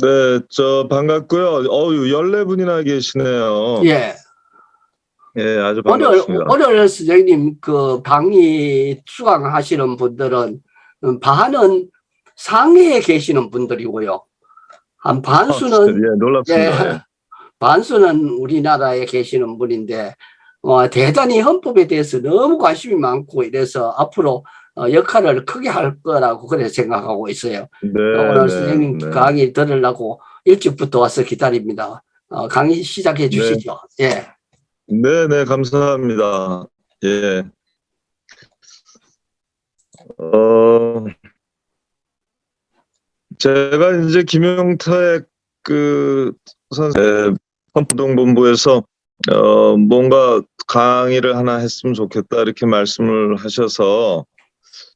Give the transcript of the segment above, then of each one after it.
네, 반갑고요. 어유 14분이나 계시네요. 예. 예, 아주 반갑습니다. 오늘 선생님 그 강의 수강하시는 분들은 반은 상해에 계시는 분들이고요. 한 반수는 예, 놀랍습니다. 예. 반수는 우리나라에 계시는 분인데 대단히 헌법에 대해서 너무 관심이 많고 이래서 앞으로 역할을 크게 할 거라고 그래 생각하고 있어요. 네, 오늘 네, 선생님 네. 강의 들으려고 일찍부터 와서 기다립니다. 강의 시작해 주시죠. 네. 예. 네, 네, 감사합니다. 예. 제가 이제 김용택 선생 헌법동본부에서 뭔가 강의를 하나 했으면 좋겠다 이렇게 말씀을 하셔서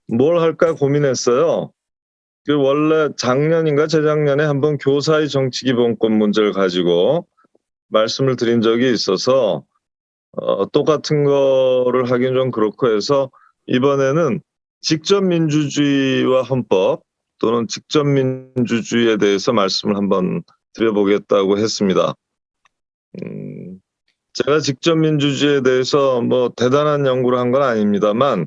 뭘 할까 고민했어요. 원래 작년인가 재작년에 한번 교사의 정치기본권 문제를 가지고 말씀을 드린 적이 있어서 똑같은 거를 하긴 좀 그렇고 해서 이번에는 직접민주주의와 헌법 또는 직접민주주의에 대해서 말씀을 한번 드려보겠다고 했습니다. 제가 직접민주주의에 대해서 뭐 대단한 연구를 한 건 아닙니다만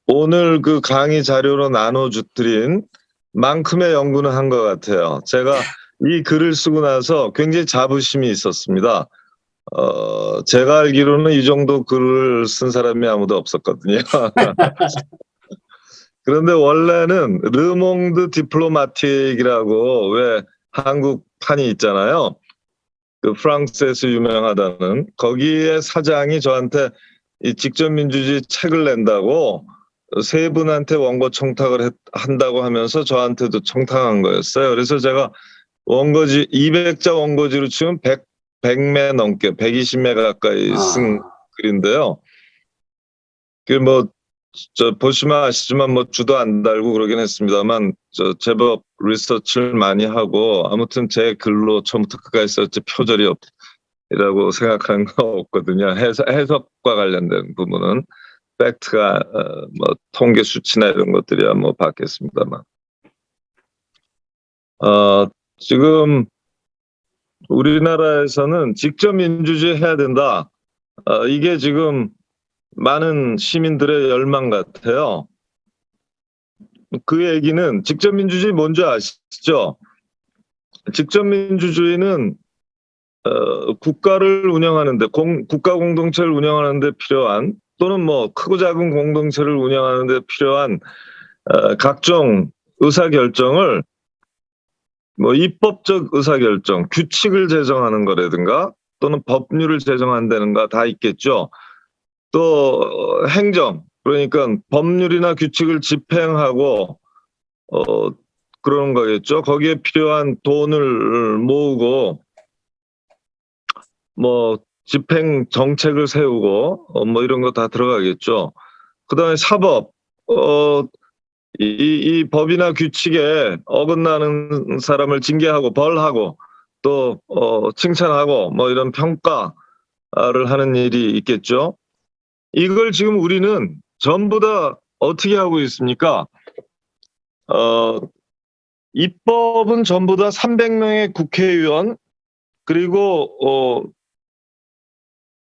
오늘 그 강의 자료로 나눠드린 만큼의 연구는 한 것 같아요. 제가 이 글을 쓰고 나서 굉장히 자부심이 있었습니다. 제가 알기로는 이 정도 글을 쓴 사람이 아무도 없었거든요. 그런데 원래는 르몽드 디플로마틱이라고 왜 한국판이 있잖아요. 그 프랑스에서 유명하다는 거기에 사장이 저한테 이 직접민주주의 책을 낸다고 세 분한테 원고 청탁을 한다고 하면서 저한테도 청탁한 거였어요. 그래서 제가 원고지 200자 원고지로 치면 100매 넘게 120매 가까이 쓴 글인데요. 보시면 아시지만 주도 안 달고 그러긴 했습니다만 제법 리서치를 많이 하고 아무튼 제 글로 처음부터 끝까지 썼지 표절이 없이라고 생각한 거 없거든요. 해석과 관련된 부분은 팩트가 통계 수치나 이런 것들이야 받겠습니다만 지금 우리나라에서는 직접 민주주의 해야 된다. 이게 지금 많은 시민들의 열망 같아요. 그 얘기는 직접 민주주의 뭔지 아시죠? 직접 민주주의는 국가를 운영하는데 국가 공동체를 운영하는데 필요한 또는 크고 작은 공동체를 운영하는데 필요한 각종 의사결정을 입법적 의사결정, 규칙을 제정하는 거라든가 또는 법률을 제정한다는가 다 있겠죠. 또 행정, 그러니까 법률이나 규칙을 집행하고 그러는 거겠죠. 거기에 필요한 돈을 모으고 집행 정책을 세우고 이런 거 다 들어가겠죠. 그다음에 사법, 이 법이나 규칙에 어긋나는 사람을 징계하고 벌하고 또 칭찬하고 이런 평가를 하는 일이 있겠죠. 이걸 지금 우리는 전부 다 어떻게 하고 있습니까? 입법은 전부 다 300명의 국회의원 그리고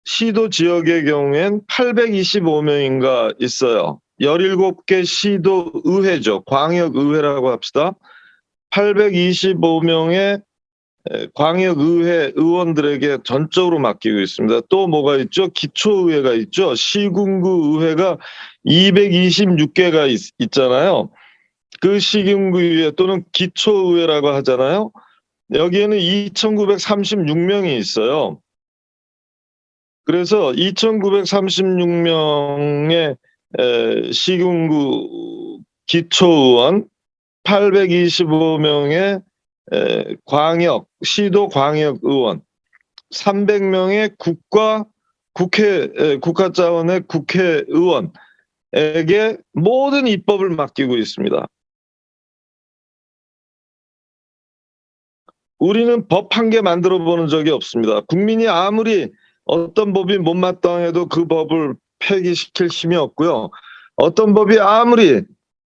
시도 지역의 경우엔 825명인가 있어요. 17개 시도 의회죠. 광역의회라고 합시다. 825명의 광역의회 의원들에게 전적으로 맡기고 있습니다. 또 뭐가 있죠? 기초의회가 있죠. 시군구 의회가 226개가 있잖아요. 그 시군구의회 또는 기초의회라고 하잖아요. 여기에는 2,936명이 있어요. 그래서 2,936명의 시군구 기초의원, 825명의 시도 광역의원, 300명의 국가 차원의 국회의원에게 모든 입법을 맡기고 있습니다. 우리는 법 한 개 만들어 보는 적이 없습니다. 국민이 아무리 어떤 법이 못마땅해도 그 법을 폐기시킬 힘이 없고요. 어떤 법이 아무리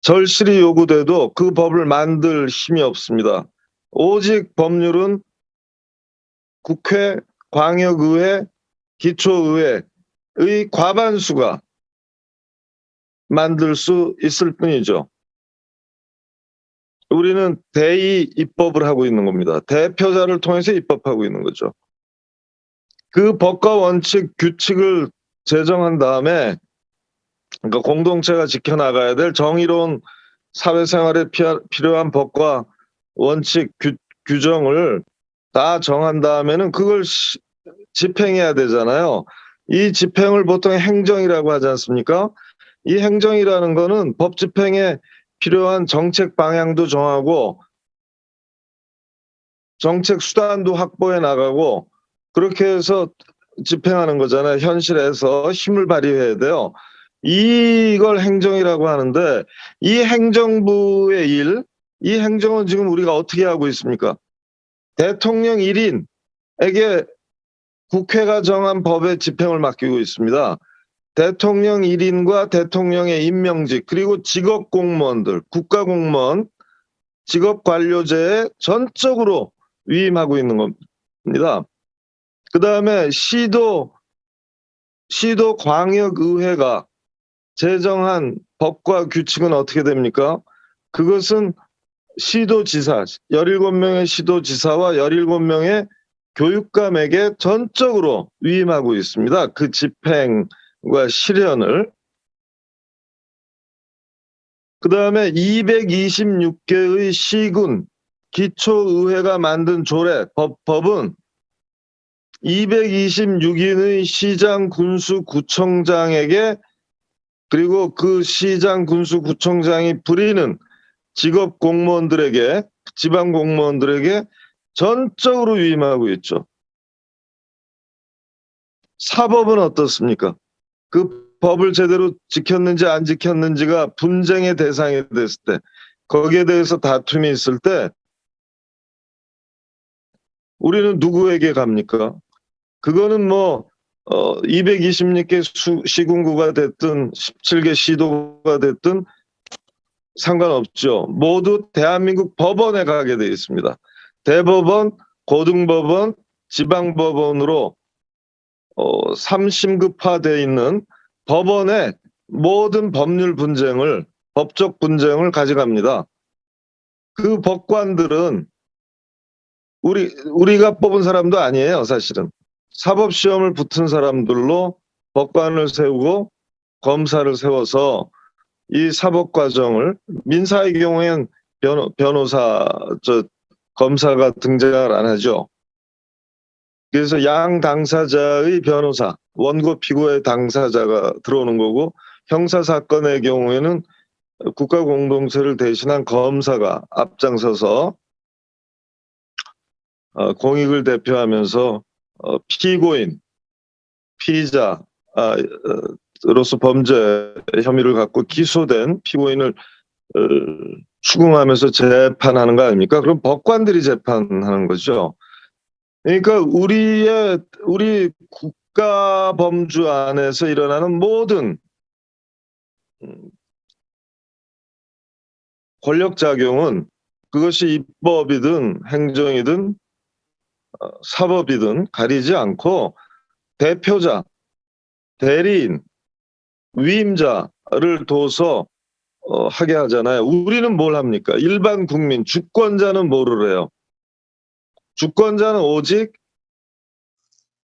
절실히 요구돼도 그 법을 만들 힘이 없습니다. 오직 법률은 국회, 광역의회, 기초의회의 과반수가 만들 수 있을 뿐이죠. 우리는 대의 입법을 하고 있는 겁니다. 대표자를 통해서 입법하고 있는 거죠. 그 법과 원칙, 규칙을 제정한 다음에 그러니까 공동체가 지켜나가야 될 정의로운 사회생활에 필요한 법과 원칙, 규정을 다 정한 다음에는 그걸 집행해야 되잖아요. 이 집행을 보통 행정이라고 하지 않습니까? 이 행정이라는 거는 법 집행에 필요한 정책 방향도 정하고 정책 수단도 확보해 나가고 그렇게 해서 집행하는 거잖아요. 현실에서 힘을 발휘해야 돼요. 이걸 행정이라고 하는데 이 행정부의 일, 이 행정은 지금 우리가 어떻게 하고 있습니까? 대통령 1인에게 국회가 정한 법의 집행을 맡기고 있습니다. 대통령 1인과 대통령의 임명직 그리고 직업 공무원들, 국가 공무원, 직업 관료제에 전적으로 위임하고 있는 겁니다. 그 다음에 시도 광역의회가 제정한 법과 규칙은 어떻게 됩니까? 그것은 시도지사, 17명의 시도지사와 17명의 교육감에게 전적으로 위임하고 있습니다. 그 집행과 실현을. 그 다음에 226개의 시군, 기초의회가 만든 조례, 법은 226인의 시장, 군수, 구청장에게 그리고 그 시장, 군수, 구청장이 부리는 직업 공무원들에게, 지방 공무원들에게 전적으로 위임하고 있죠. 사법은 어떻습니까? 그 법을 제대로 지켰는지 안 지켰는지가 분쟁의 대상이 됐을 때, 거기에 대해서 다툼이 있을 때 우리는 누구에게 갑니까? 그거는 뭐 226개 시군구가 됐든 17개 시도가 됐든 상관없죠. 모두 대한민국 법원에 가게 되어 있습니다. 대법원, 고등법원, 지방법원으로 3심급화되어 있는 법원에 모든 법률 분쟁을, 법적 분쟁을 가져갑니다. 그 법관들은 우리가 뽑은 사람도 아니에요, 사실은. 사법시험을 붙은 사람들로 법관을 세우고 검사를 세워서 이 사법 과정을, 민사의 경우엔 변호사, 검사가 등장을 안 하죠. 그래서 양 당사자의 변호사, 원고 피고의 당사자가 들어오는 거고, 형사 사건의 경우에는 국가 공동체를 대신한 검사가 앞장서서 공익을 대표하면서 피고인, 피의자 로서 범죄 혐의를 갖고 기소된 피고인을 추궁하면서 재판하는 거 아닙니까? 그럼 법관들이 재판하는 거죠. 그러니까 우리 국가 범주 안에서 일어나는 모든 권력 작용은 그것이 입법이든 행정이든 사법이든 가리지 않고 대표자, 대리인, 위임자를 둬서 하게 하잖아요. 우리는 뭘 합니까? 일반 국민, 주권자는 뭐를 해요? 주권자는 오직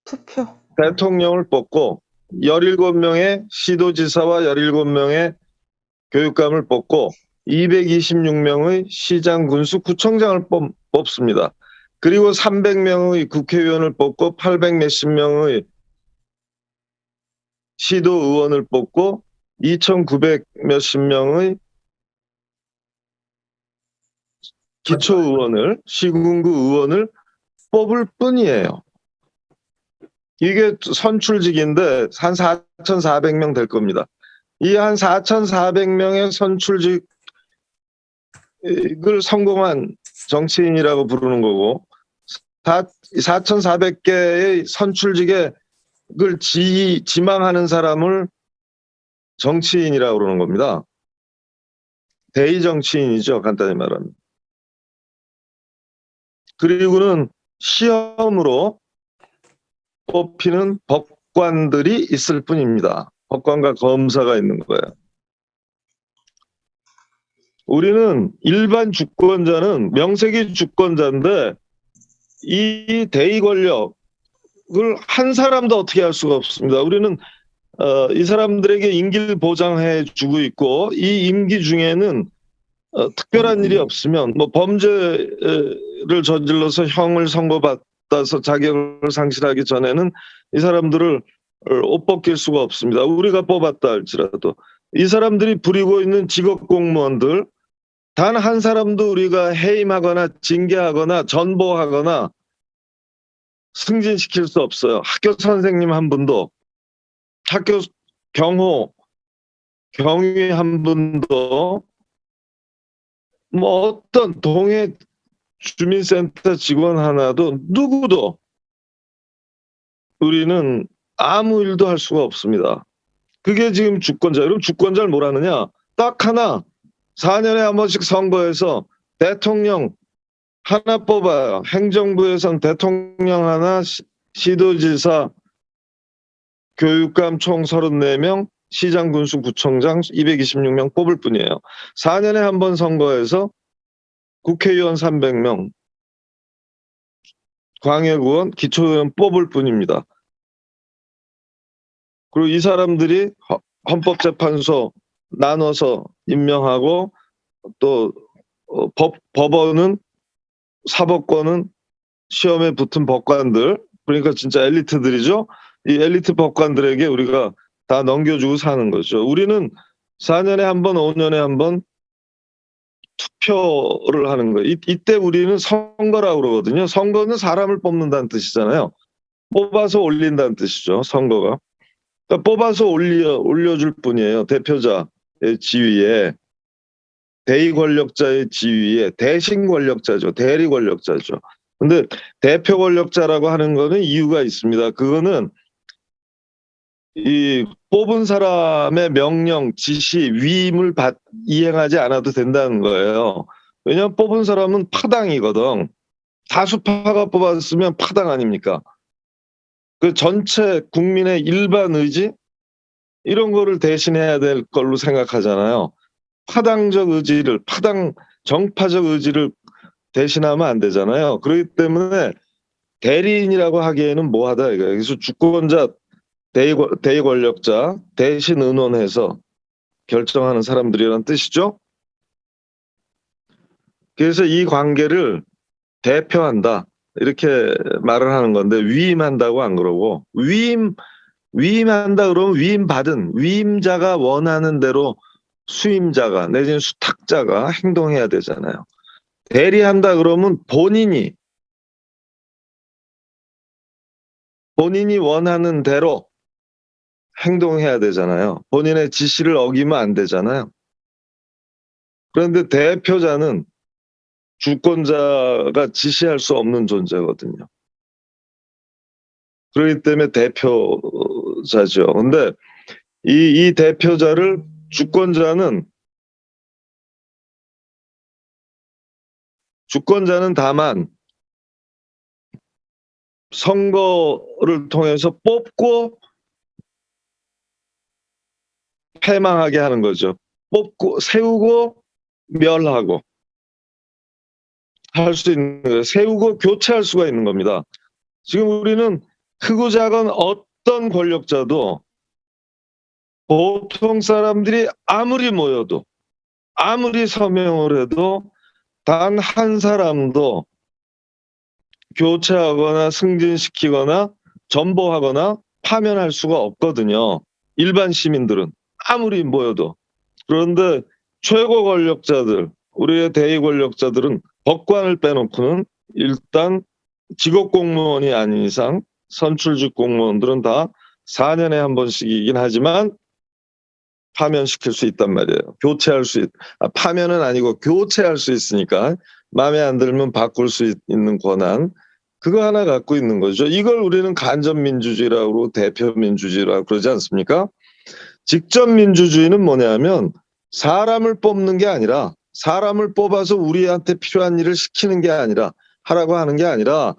투표. 대통령을 뽑고 17명의 시도지사와 17명의 교육감을 뽑고 226명의 시장, 군수, 구청장을 뽑습니다. 그리고 300명의 국회의원을 뽑고 800 몇십 명의 시도의원을 뽑고 2,900 몇십 명의 기초의원을, 시군구 의원을 뽑을 뿐이에요. 이게 선출직인데 한 4,400명 될 겁니다. 이 한 4,400명의 선출직을 성공한 정치인이라고 부르는 거고, 4,400개의 선출직을 지망하는 사람을 정치인이라고 그러는 겁니다. 대의 정치인이죠. 간단히 말하면. 그리고는 시험으로 뽑히는 법관들이 있을 뿐입니다. 법관과 검사가 있는 거예요. 우리는 일반 주권자는 명색이 주권자인데 이 대의 권력을 한 사람도 어떻게 할 수가 없습니다. 우리는 이 사람들에게 임기를 보장해 주고 있고 이 임기 중에는 특별한 일이 없으면 뭐 범죄를 저질러서 형을 선고받아서 자격을 상실하기 전에는 이 사람들을 옷 벗길 수가 없습니다. 우리가 뽑았다 할지라도 이 사람들이 부리고 있는 직업 공무원들 단 한 사람도 우리가 해임하거나 징계하거나 전보하거나 승진시킬 수 없어요. 학교 선생님 한 분도, 학교 경호, 경위 한 분도, 뭐 어떤 동해 주민센터 직원 하나도 누구도 우리는 아무 일도 할 수가 없습니다. 그게 지금 주권자. 그럼 주권자를 뭐라느냐? 딱 하나 4년에 한 번씩 선거해서 대통령 하나 뽑아요. 행정부에선 대통령 하나, 시도지사, 교육감 총 34명, 시장, 군수, 구청장 226명 뽑을 뿐이에요. 4년에 한 번 선거해서 국회의원 300명, 광역의원, 기초의원 뽑을 뿐입니다. 그리고 이 사람들이 헌법재판소 나눠서 임명하고 또 법원은 사법권은 시험에 붙은 법관들, 그러니까 진짜 엘리트들이죠. 이 엘리트 법관들에게 우리가 다 넘겨주고 사는 거죠. 우리는 4년에 한 번, 5년에 한 번 투표를 하는 거예요. 이때 우리는 선거라고 그러거든요. 선거는 사람을 뽑는다는 뜻이잖아요. 뽑아서 올린다는 뜻이죠. 선거가. 그러니까 뽑아서 올려줄 뿐이에요. 대표자의 지위에, 대의 권력자의 지위에, 대신 권력자죠. 대리 권력자죠. 근데 대표 권력자라고 하는 거는 이유가 있습니다. 그거는 이 뽑은 사람의 명령, 지시, 위임을 이행하지 않아도 된다는 거예요. 왜냐하면 뽑은 사람은 파당이거든. 다수파가 뽑았으면 파당 아닙니까? 그 전체 국민의 일반 의지 이런 거를 대신해야 될 걸로 생각하잖아요. 파당적 의지를, 정파적 의지를 대신하면 안 되잖아요. 그렇기 때문에 대리인이라고 하기에는 뭐하다 이거예요. 그래서 주권자, 대의 권력자 대신 의논해서 결정하는 사람들이라는 뜻이죠. 그래서 이 관계를 대표한다 이렇게 말을 하는 건데 위임한다고 안 그러고 위임한다 그러면 위임자가 원하는 대로 수임자가 내지는 수탁자가 행동해야 되잖아요. 대리한다 그러면 본인이 원하는 대로 행동해야 되잖아요. 본인의 지시를 어기면 안 되잖아요. 그런데 대표자는 주권자가 지시할 수 없는 존재거든요. 그렇기 때문에 대표자죠. 근데 이 대표자를 주권자는 다만 선거를 통해서 뽑고 패망하게 하는 거죠. 뽑고 세우고 멸하고 할 수 있는 거예요. 세우고 교체할 수가 있는 겁니다. 지금 우리는 크고 작은 어떤 권력자도 보통 사람들이 아무리 모여도 아무리 서명을 해도 단 한 사람도 교체하거나 승진시키거나 전보하거나 파면할 수가 없거든요. 일반 시민들은 아무리 모여도. 그런데 최고 권력자들, 우리의 대의 권력자들은 법관을 빼놓고는 일단 직업 공무원이 아닌 이상 선출직 공무원들은 다 4년에 한 번씩이긴 하지만 파면시킬 수 있단 말이에요. 파면은 아니고 교체할 수 있으니까 마음에 안 들면 바꿀 수 있는 권한 그거 하나 갖고 있는 거죠. 이걸 우리는 간접민주주의라고 대표민주주의라고 그러지 않습니까? 직접민주주의는 뭐냐면 사람을 뽑는 게 아니라 사람을 뽑아서 우리한테 필요한 일을 시키는 게 아니라 하라고 하는 게 아니라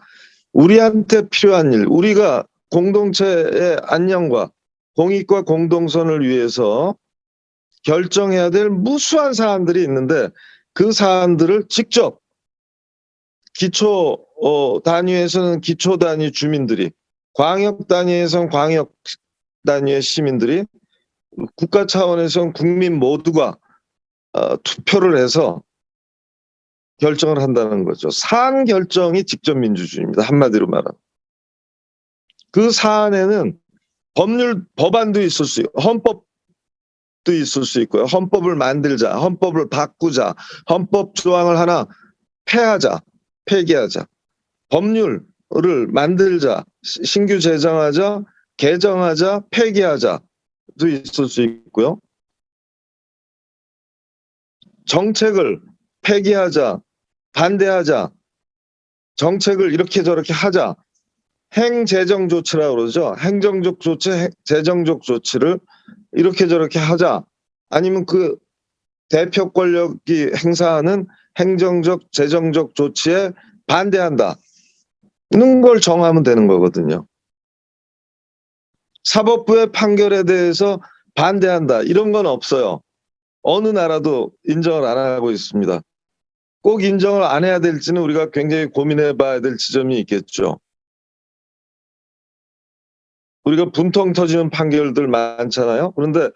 우리한테 필요한 일, 우리가 공동체의 안녕과 공익과 공동선을 위해서 결정해야 될 무수한 사안들이 있는데 그 사안들을 직접 기초 단위에서는 기초 단위 주민들이, 광역 단위에서는 광역 단위의 시민들이, 국가 차원에서는 국민 모두가 투표를 해서 결정을 한다는 거죠. 사안 결정이 직접 민주주의입니다. 한마디로 말하면. 그 사안에는 법안도 있을 수 있고 헌법도 있을 수 있고요. 헌법을 만들자, 헌법을 바꾸자, 헌법 조항을 하나 폐기하자, 법률을 만들자, 신규 제정하자, 개정하자, 폐기하자도 있을 수 있고요. 정책을 폐기하자, 반대하자, 정책을 이렇게 저렇게 하자, 행재정 조치라고 그러죠. 행정적 조치, 재정적 조치를 이렇게 저렇게 하자. 아니면 그 대표 권력이 행사하는 행정적, 재정적 조치에 반대한다. 이런 걸 정하면 되는 거거든요. 사법부의 판결에 대해서 반대한다. 이런 건 없어요. 어느 나라도 인정을 안 하고 있습니다. 꼭 인정을 안 해야 될지는 우리가 굉장히 고민해 봐야 될 지점이 있겠죠. 우리가 분통 터지는 판결들 많잖아요. 그런데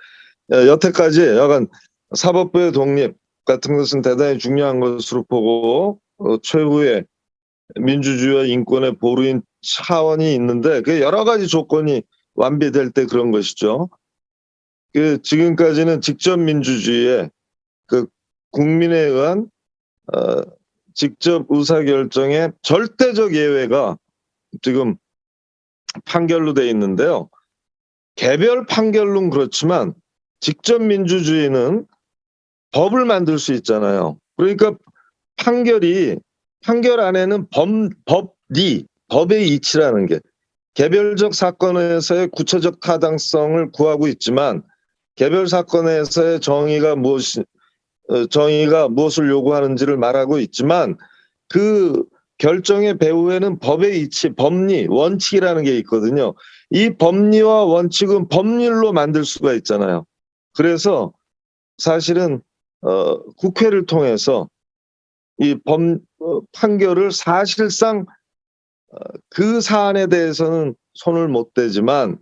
여태까지 여간 사법부의 독립 같은 것은 대단히 중요한 것으로 보고 최후의 민주주의와 인권의 보루인 차원이 있는데 그 여러 가지 조건이 완비될 때 그런 것이죠. 그 지금까지는 직접 민주주의의 그 국민에 의한 직접 의사결정의 절대적 예외가 지금 판결로 돼 있는데요. 개별 판결론 그렇지만 직접 민주주의는 법을 만들 수 있잖아요. 그러니까 판결 안에는 법의 이치라는 게 개별적 사건에서의 구체적 타당성을 구하고 있지만 개별 사건에서의 정의가 무엇을 요구하는지를 말하고 있지만 그 결정의 배후에는 법의 이치, 법리, 원칙이라는 게 있거든요. 이 법리와 원칙은 법률로 만들 수가 있잖아요. 그래서 사실은 국회를 통해서 이 판결을 사실상 그 사안에 대해서는 손을 못 대지만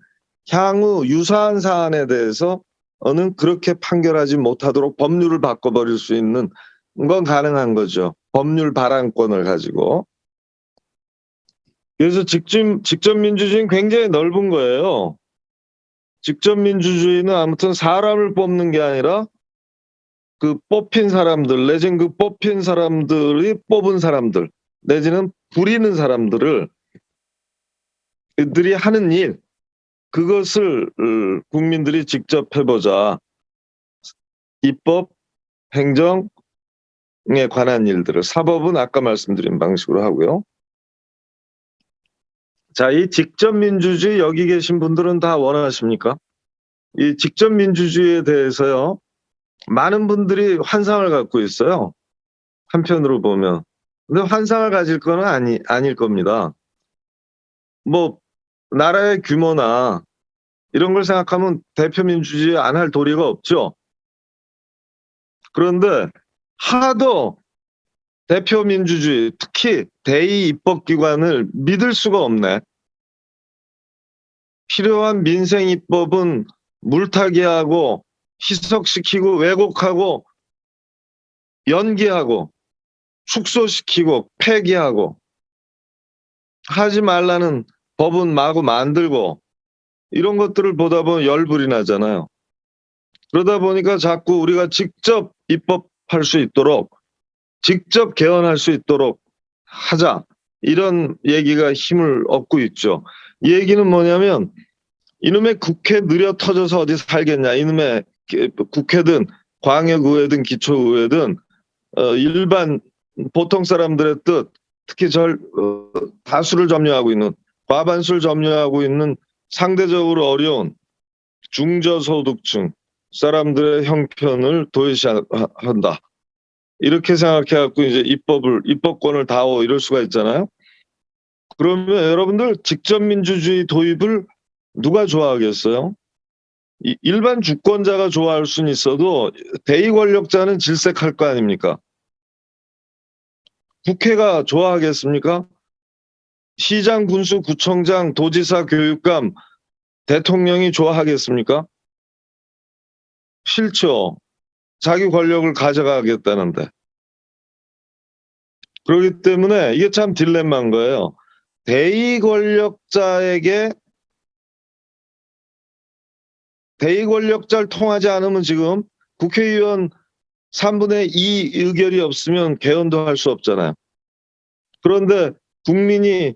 향후 유사한 사안에 대해서는 그렇게 판결하지 못하도록 법률을 바꿔버릴 수 있는 건 가능한 거죠. 법률 발안권을 가지고. 그래서 직접 민주주의는 굉장히 넓은 거예요. 직접 민주주의는 아무튼 사람을 뽑는 게 아니라 그 뽑힌 사람들 내지는 그 뽑힌 사람들이 뽑은 사람들 내지는 부리는 사람들이 하는 일 그것을 국민들이 직접 해보자. 입법, 행정에 관한 일들을 사법은 아까 말씀드린 방식으로 하고요. 자, 이 직접 민주주의 여기 계신 분들은 다 원하십니까? 이 직접 민주주의에 대해서요. 많은 분들이 환상을 갖고 있어요. 한편으로 보면. 근데 환상을 가질 건 아닐 겁니다. 뭐 나라의 규모나 이런 걸 생각하면 대표 민주주의 안 할 도리가 없죠. 그런데 하도 대표 민주주의, 특히 대의 입법기관을 믿을 수가 없네. 필요한 민생 입법은 물타기하고 희석시키고 왜곡하고 연기하고 축소시키고 폐기하고 하지 말라는 법은 마구 만들고 이런 것들을 보다 보면 열불이 나잖아요. 그러다 보니까 자꾸 우리가 직접 입법할 수 있도록 직접 개헌할 수 있도록 하자 이런 얘기가 힘을 얻고 있죠. 이 얘기는 뭐냐면 이놈의 국회 느려 터져서 어디 살겠냐. 이놈의 국회든 광역의회든 기초의회든 일반 보통 사람들의 뜻 특히 다수를 점유하고 있는 과반수를 점유하고 있는 상대적으로 어려운 중저소득층 사람들의 형편을 도외시한다. 이렇게 생각해갖고 이제 입법권을 다오 이럴 수가 있잖아요. 그러면 여러분들 직접 민주주의 도입을 누가 좋아하겠어요? 일반 주권자가 좋아할 수는 있어도 대의 권력자는 질색할 거 아닙니까? 국회가 좋아하겠습니까? 시장, 군수, 구청장, 도지사, 교육감, 대통령이 좋아하겠습니까? 싫죠. 자기 권력을 가져가겠다는데. 그렇기 때문에 이게 참 딜레마인 거예요. 대의 권력자를 통하지 않으면 지금 국회의원 3분의 2 의결이 없으면 개헌도 할 수 없잖아요. 그런데 국민이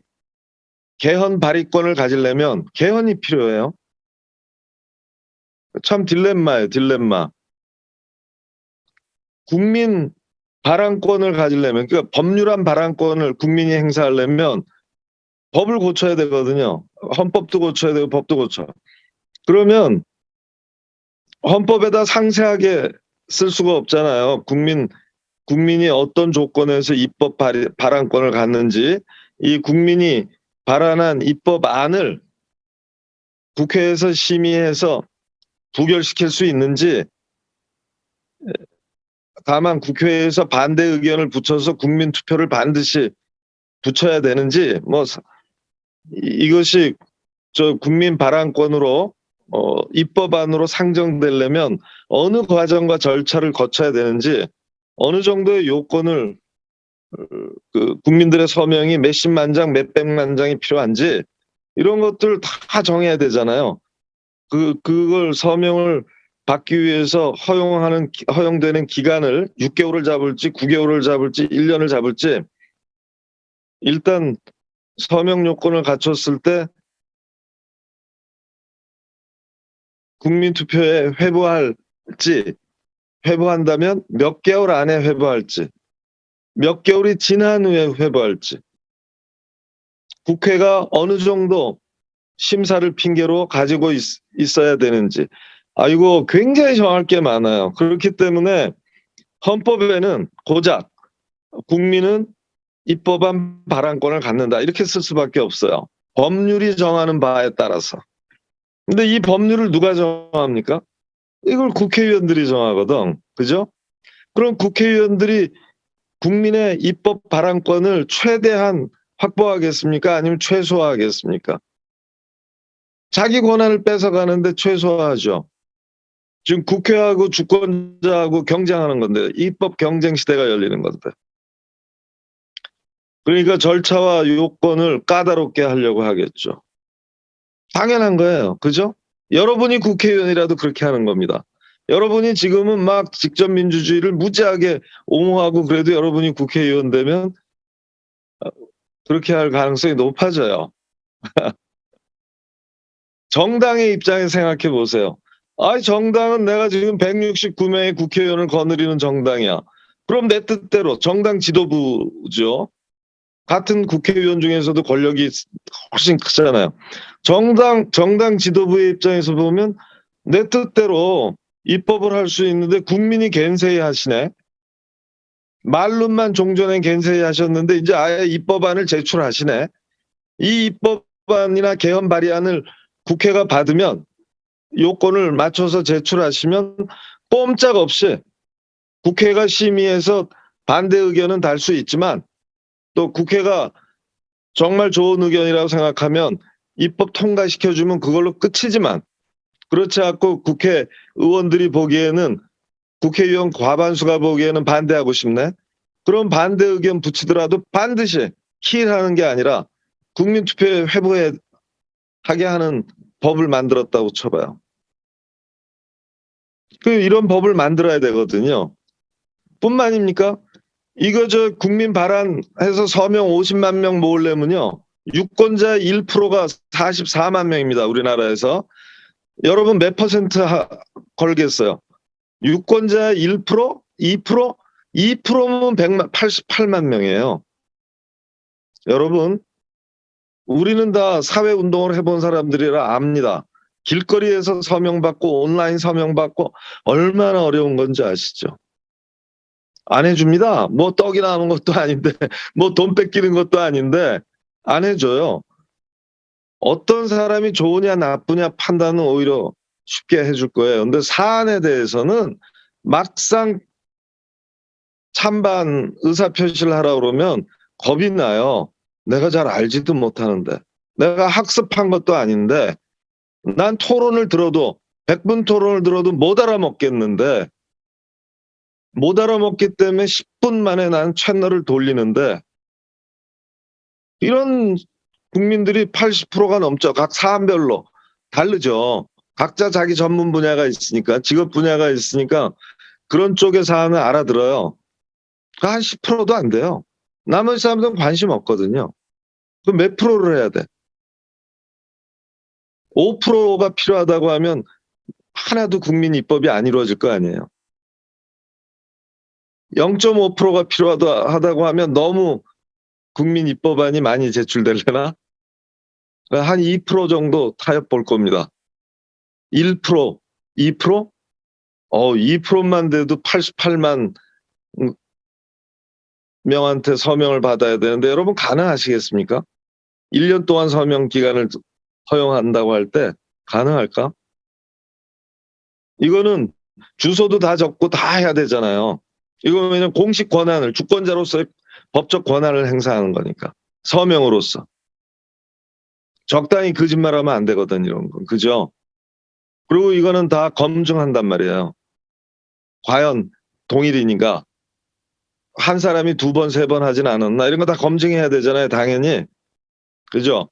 개헌 발의권을 가지려면 개헌이 필요해요. 참 딜레마예요, 딜레마. 국민 발언권을 가지려면, 그러니까 법률안 발언권을 국민이 행사하려면 법을 고쳐야 되거든요. 헌법도 고쳐야 되고 법도 고쳐. 그러면 헌법에다 상세하게 쓸 수가 없잖아요. 국민이 어떤 조건에서 입법 발언권을 갖는지, 이 국민이 발언한 입법안을 국회에서 심의해서 부결시킬 수 있는지, 다만 국회에서 반대 의견을 붙여서 국민 투표를 반드시 붙여야 되는지, 이것이 국민 발언권으로 입법안으로 상정되려면 어느 과정과 절차를 거쳐야 되는지, 어느 정도의 요건을 국민들의 서명이 몇십만 장, 몇백만 장이 필요한지 이런 것들 다 정해야 되잖아요. 그걸 서명을 받기 위해서 허용되는 기간을 6개월을 잡을지 9개월을 잡을지 1년을 잡을지, 일단 서명 요건을 갖췄을 때 국민투표에 회부한다면 몇 개월 안에 회부할지, 몇 개월이 지난 후에 회부할지, 국회가 어느 정도 심사를 핑계로 가지고 있어야 되는지, 이거 굉장히 정할 게 많아요. 그렇기 때문에 헌법에는 고작 국민은 입법안 발언권을 갖는다 이렇게 쓸 수밖에 없어요. 법률이 정하는 바에 따라서. 근데 이 법률을 누가 정합니까? 이걸 국회의원들이 정하거든. 그죠? 그럼 국회의원들이 국민의 입법 발언권을 최대한 확보하겠습니까? 아니면 최소화하겠습니까? 자기 권한을 뺏어가는데 최소화하죠. 지금 국회하고 주권자하고 경쟁하는 건데, 입법 경쟁 시대가 열리는 건데. 그러니까 절차와 요건을 까다롭게 하려고 하겠죠. 당연한 거예요. 그죠? 여러분이 국회의원이라도 그렇게 하는 겁니다. 여러분이 지금은 막 직접 민주주의를 무지하게 옹호하고 그래도 여러분이 국회의원 되면 그렇게 할 가능성이 높아져요. 정당의 입장에 생각해 보세요. 정당은 내가 지금 169명의 국회의원을 거느리는 정당이야. 그럼 내 뜻대로 정당 지도부죠. 같은 국회의원 중에서도 권력이 훨씬 크잖아요. 정당 지도부의 입장에서 보면 내 뜻대로 입법을 할 수 있는데 국민이 갠세히 하시네. 말로만 종전에 갠세히 하셨는데 이제 아예 입법안을 제출하시네. 이 입법안이나 개헌 발의안을 국회가 받으면 요건을 맞춰서 제출하시면 꼼짝없이 국회가 심의해서 반대 의견은 달 수 있지만, 또 국회가 정말 좋은 의견이라고 생각하면 입법 통과시켜주면 그걸로 끝이지만, 그렇지 않고 국회의원들이 보기에는, 국회의원 과반수가 보기에는 반대하고 싶네. 그럼 반대 의견 붙이더라도 반드시 키일하는 게 아니라 국민투표에 회부하게 하는 법을 만들었다고 쳐봐요. 이런 법을 만들어야 되거든요. 뿐만입니까? 이거 국민 발언해서 서명 50만 명 모으려면요, 유권자 1%가 44만 명입니다. 우리나라에서. 여러분 몇 퍼센트 걸겠어요? 유권자 1%? 2%? 2%면 188만 명이에요. 여러분, 우리는 다 사회운동을 해본 사람들이라 압니다. 길거리에서 서명받고 온라인 서명받고 얼마나 어려운 건지 아시죠? 안 해줍니다. 뭐 떡이 나오는 것도 아닌데 뭐 돈 뺏기는 것도 아닌데 안 해줘요. 어떤 사람이 좋으냐 나쁘냐 판단은 오히려 쉽게 해줄 거예요. 근데 사안에 대해서는 막상 찬반 의사표시를 하라고 그러면 겁이 나요. 내가 잘 알지도 못하는데. 내가 학습한 것도 아닌데 난 토론을 들어도 100분 토론을 들어도 못 알아먹겠는데 못 알아먹기 때문에 10분 만에 난 채널을 돌리는데 이런 국민들이 80%가 넘죠. 각 사안별로 다르죠. 각자 자기 전문 분야가 있으니까 직업 분야가 있으니까 그런 쪽의 사안을 알아들어요. 한 10%도 안 돼요. 나머지 사람들은 관심 없거든요. 그럼 몇 프로를 해야 돼? 5%가 필요하다고 하면 하나도 국민 입법이 안 이루어질 거 아니에요. 0.5%가 필요하다고 하면 너무 국민 입법안이 많이 제출되려나? 한 2% 정도 타협 볼 겁니다. 1%, 2%? 2%만 돼도 88만 명한테 서명을 받아야 되는데 여러분 가능하시겠습니까? 1년 동안 서명 기간을 허용한다고 할 때 가능할까? 이거는 주소도 다 적고 다 해야 되잖아요. 이거는 그냥 공식 권한을 주권자로서의 법적 권한을 행사하는 거니까 서명으로서 적당히 거짓말하면 안 되거든 이런 건 그죠? 그리고 이거는 다 검증한단 말이에요. 과연 동일인가? 한 사람이 2번, 3번 하진 않았나? 이런 거 다 검증해야 되잖아요, 당연히. 그죠?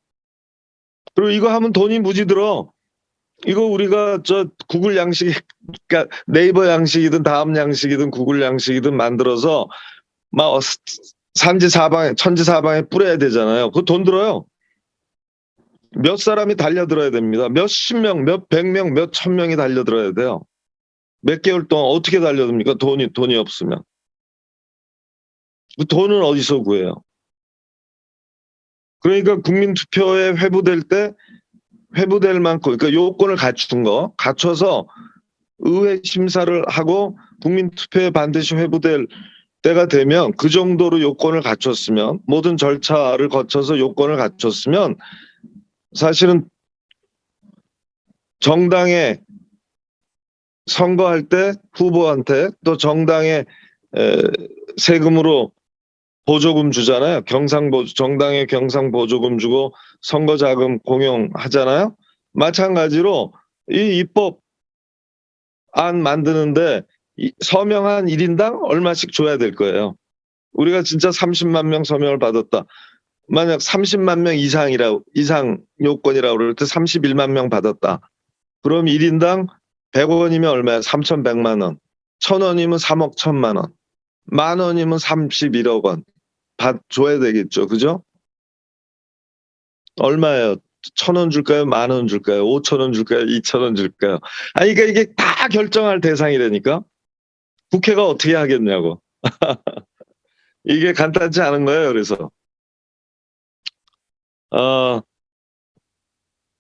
그리고 이거 하면 돈이 무지 들어. 이거 우리가 저 구글 양식, 그러니까 네이버 양식이든 다음 양식이든 구글 양식이든 만들어서 막 산지사방에, 천지사방에 뿌려야 되잖아요. 그거 돈 들어요. 몇 사람이 달려들어야 됩니다. 몇십 명, 몇 백 명, 몇 천 명이 달려들어야 돼요. 몇 개월 동안 어떻게 달려듭니까? 돈이 없으면. 그 돈은 어디서 구해요? 그러니까 국민투표에 회부될 만큼, 그러니까 요건을 갖춘 거, 갖춰서 의회 심사를 하고 국민투표에 반드시 회부될 때가 되면 그 정도로 요건을 갖췄으면, 모든 절차를 거쳐서 요건을 갖췄으면 사실은 정당에 선거할 때 후보한테 또 정당에 세금으로 보조금 주잖아요. 정당에 경상 보조금 주고 선거 자금 공용하잖아요. 마찬가지로 이 입법 안 만드는데 서명한 1인당 얼마씩 줘야 될 거예요. 우리가 진짜 30만 명 서명을 받았다. 만약 30만 명 이상 요건이라고 그럴 때 31만 명 받았다. 그럼 1인당 100원이면 얼마야? 3,100만 원. 1,000원이면 3억 1,000만 원. 10,000원이면 31억 원. 줘야 되겠죠. 그죠? 얼마예요? 1,000원 줄까요? 10,000원 줄까요? 5,000원 줄까요? 2,000원 줄까요? 아니, 그러니까 이게 다 결정할 대상이라니까? 국회가 어떻게 하겠냐고. 이게 간단치 않은 거예요. 그래서.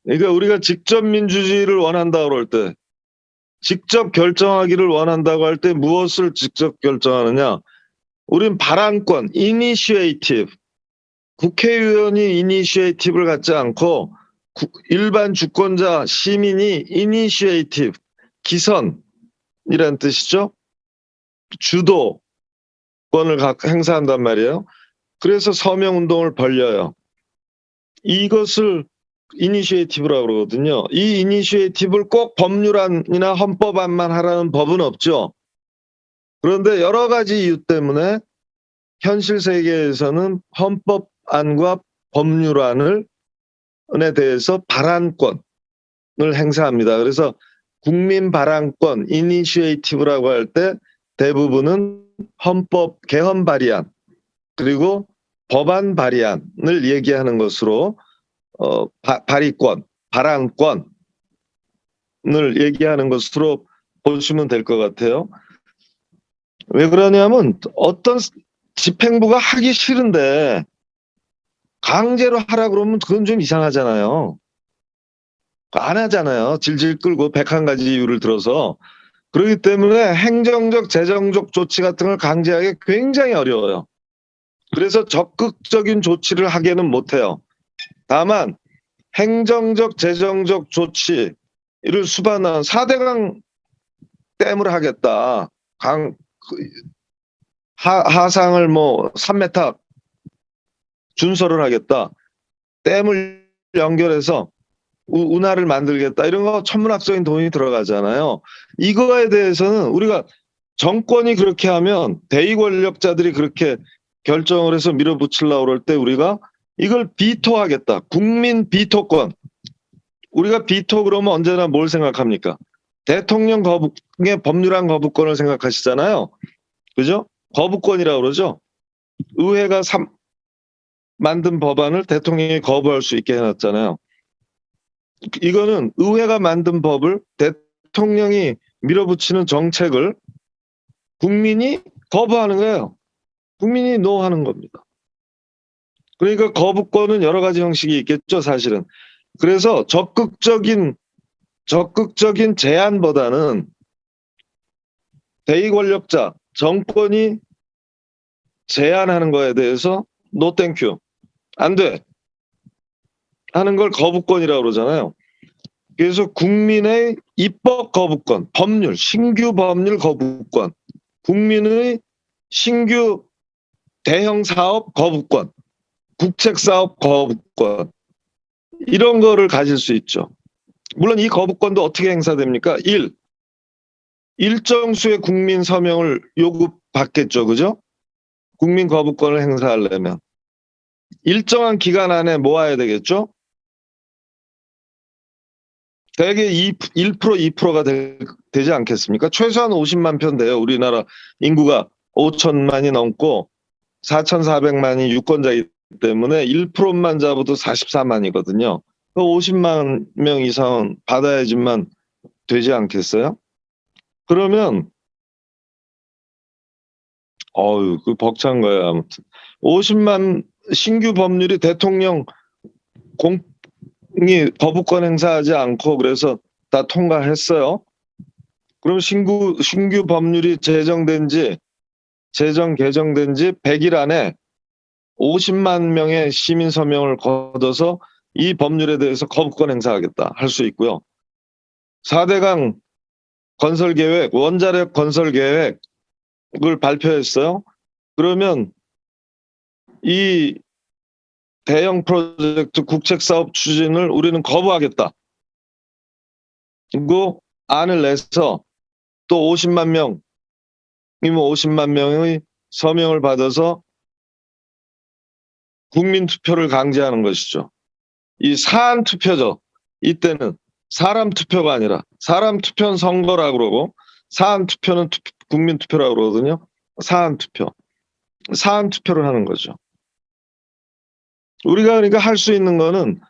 그러니까 우리가 직접 민주주의를 원한다고 그럴 때, 직접 결정하기를 원한다고 할 때 무엇을 직접 결정하느냐? 우린 발언권, 이니시에이티브. 국회의원이 이니시에이티브를 갖지 않고 일반 주권자 시민이 이니시에이티브, 기선이라는 뜻이죠. 주도권을 행사한단 말이에요. 그래서 서명운동을 벌려요. 이것을 이니시에이티브라고 그러거든요. 이 이니시에이티브를 꼭 법률안이나 헌법안만 하라는 법은 없죠. 그런데 여러 가지 이유 때문에 현실 세계에서는 헌법안과 법률안에 대해서 발안권을 행사합니다. 그래서 국민 발안권, 이니시에이티브라고 할 때 대부분은 헌법 개헌 발의안 그리고 법안 발의안을 얘기하는 것으로 발의권, 발안권을 얘기하는 것으로 보시면 될 것 같아요. 왜 그러냐면 어떤 집행부가 하기 싫은데 강제로 하라 그러면 그건 좀 이상하잖아요. 안 하잖아요. 질질 끌고 101가지 이유를 들어서. 그렇기 때문에 행정적, 재정적 조치 같은 걸 강제하기 굉장히 어려워요. 그래서 적극적인 조치를 하기는 못해요. 다만 행정적, 재정적 조치를 수반한 4대강 댐을 하겠다. 하상을 뭐 3m 준설을 하겠다. 댐을 연결해서 운하를 만들겠다. 이런 거 천문학적인 돈이 들어가잖아요. 이거에 대해서는 우리가 정권이 그렇게 하면 대의 권력자들이 그렇게 결정을 해서 밀어붙이려고 그럴 때 우리가 이걸 비토하겠다. 국민 비토권. 우리가 비토 그러면 언제나 뭘 생각합니까? 대통령 거부의 법률안 거부권을 생각하시잖아요. 그죠? 거부권이라고 그러죠. 의회가 만든 법안을 대통령이 거부할 수 있게 해놨잖아요. 이거는 의회가 만든 법을 대통령이 밀어붙이는 정책을 국민이 거부하는 거예요. 국민이 노하는 겁니다. 그러니까 거부권은 여러 가지 형식이 있겠죠, 사실은. 그래서 적극적인 제안보다는 대의 권력자, 정권이 제안하는 거에 대해서 노 땡큐, 안 돼 하는 걸 거부권이라고 그러잖아요. 그래서 국민의 입법 거부권, 법률, 신규 법률 거부권, 국민의 신규 대형 사업 거부권, 국책 사업 거부권, 이런 거를 가질 수 있죠. 물론 이 거부권도 어떻게 행사됩니까? 일정 수의 국민 서명을 요구받겠죠. 그죠? 국민 거부권을 행사하려면 일정한 기간 안에 모아야 되겠죠. 대개 1% 2%가 되지 않겠습니까? 최소한 50만 편 돼요. 우리나라 인구가 5천만이 넘고 4,400만이 유권자이기 때문에 1%만 잡아도 44만이거든요. 50만 명 이상은 받아야지만 되지 않겠어요? 그러면 그 벅찬 거예요. 아무튼 50만 신규 법률이 대통령 공이 거부권 행사하지 않고 그래서 다 통과했어요. 그럼 신규 법률이 개정된 지 100일 안에 50만 명의 시민 서명을 거둬서 이 법률에 대해서 거부권 행사하겠다 할 수 있고요. 4대강 건설 계획, 원자력 건설 계획을 발표했어요. 그러면 이 대형 프로젝트 국책 사업 추진을 우리는 거부하겠다. 그리고 안을 내서 또 50만 명이면 50만 명의 서명을 받아서 국민 투표를 강제하는 것이죠. 이 사안 투표죠. 이때는 사람 투표가 아니라 사람 투표는 선거라고 그러고 사안 투표는 국민 투표라고 그러거든요. 사안 투표를 하는 거죠. 우리가 그러니까 할 수 있는 거는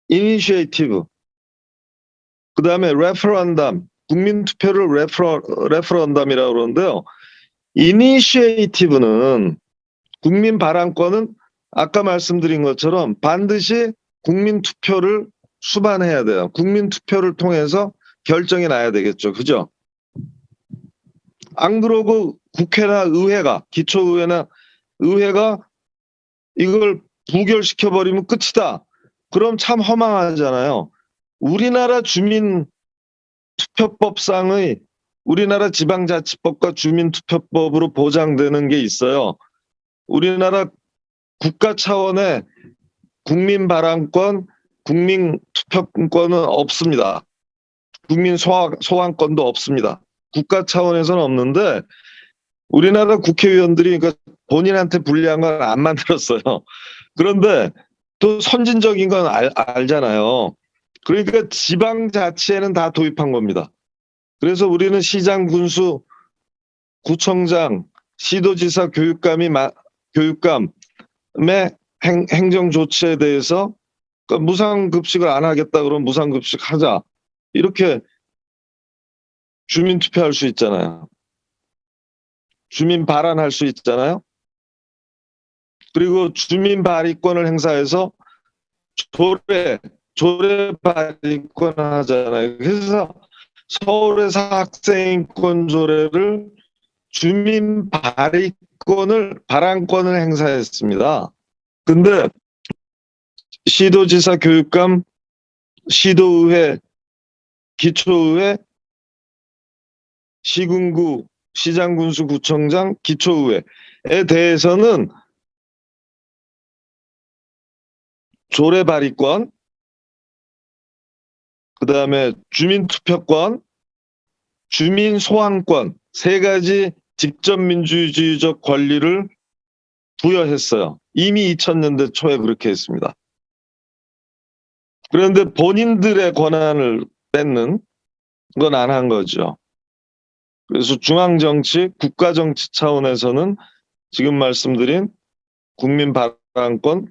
이니시에이티브, 그 다음에 레퍼런덤, 국민 투표를 레퍼런덤이라고 그러는데요. 이니시에이티브는 국민 발언권은 아까 말씀드린 것처럼 반드시 국민 투표를 수반해야 돼요. 국민 투표를 통해서 결정이 나야 되겠죠. 그죠? 안 그러고 국회나 의회가, 기초의회나 의회가 이걸 부결시켜버리면 끝이다. 그럼 참 허망하잖아요. 우리나라 주민투표법상의 우리나라 지방자치법과 주민투표법으로 보장되는 게 있어요. 우리나라 국가 차원의 국민 발언권, 국민 투표권은 없습니다. 국민 소환권도 없습니다. 국가 차원에서는 없는데 우리나라 국회의원들이 그러니까 본인한테 불리한 건 안 만들었어요. 그런데 또 선진적인 건 알잖아요. 그러니까 지방자치에는 다 도입한 겁니다. 그래서 우리는 시장, 군수, 구청장, 시도지사, 교육감의 행정 조치에 대해서 무상급식을 안 하겠다 그러면 무상급식 하자. 이렇게 주민투표할 수 있잖아요. 주민 발언할 수 있잖아요. 그리고 주민 발의권을 행사해서 조례, 조례 발의권 하잖아요. 그래서 서울에서 학생인권 조례를 주민 발안권을 행사했습니다. 근데 시도지사 교육감, 시도의회, 기초의회, 시군구, 시장군수 구청장, 기초의회에 대해서는 조례 발의권, 그 다음에 주민투표권, 주민소환권 세 가지 직접민주주의적 권리를 부여했어요. 이미 2000년대 초에 그렇게 했습니다. 그런데 본인들의 권한을 뺏는 건 안 한 거죠. 그래서 중앙정치, 국가정치 차원에서는 지금 말씀드린 국민 발언권,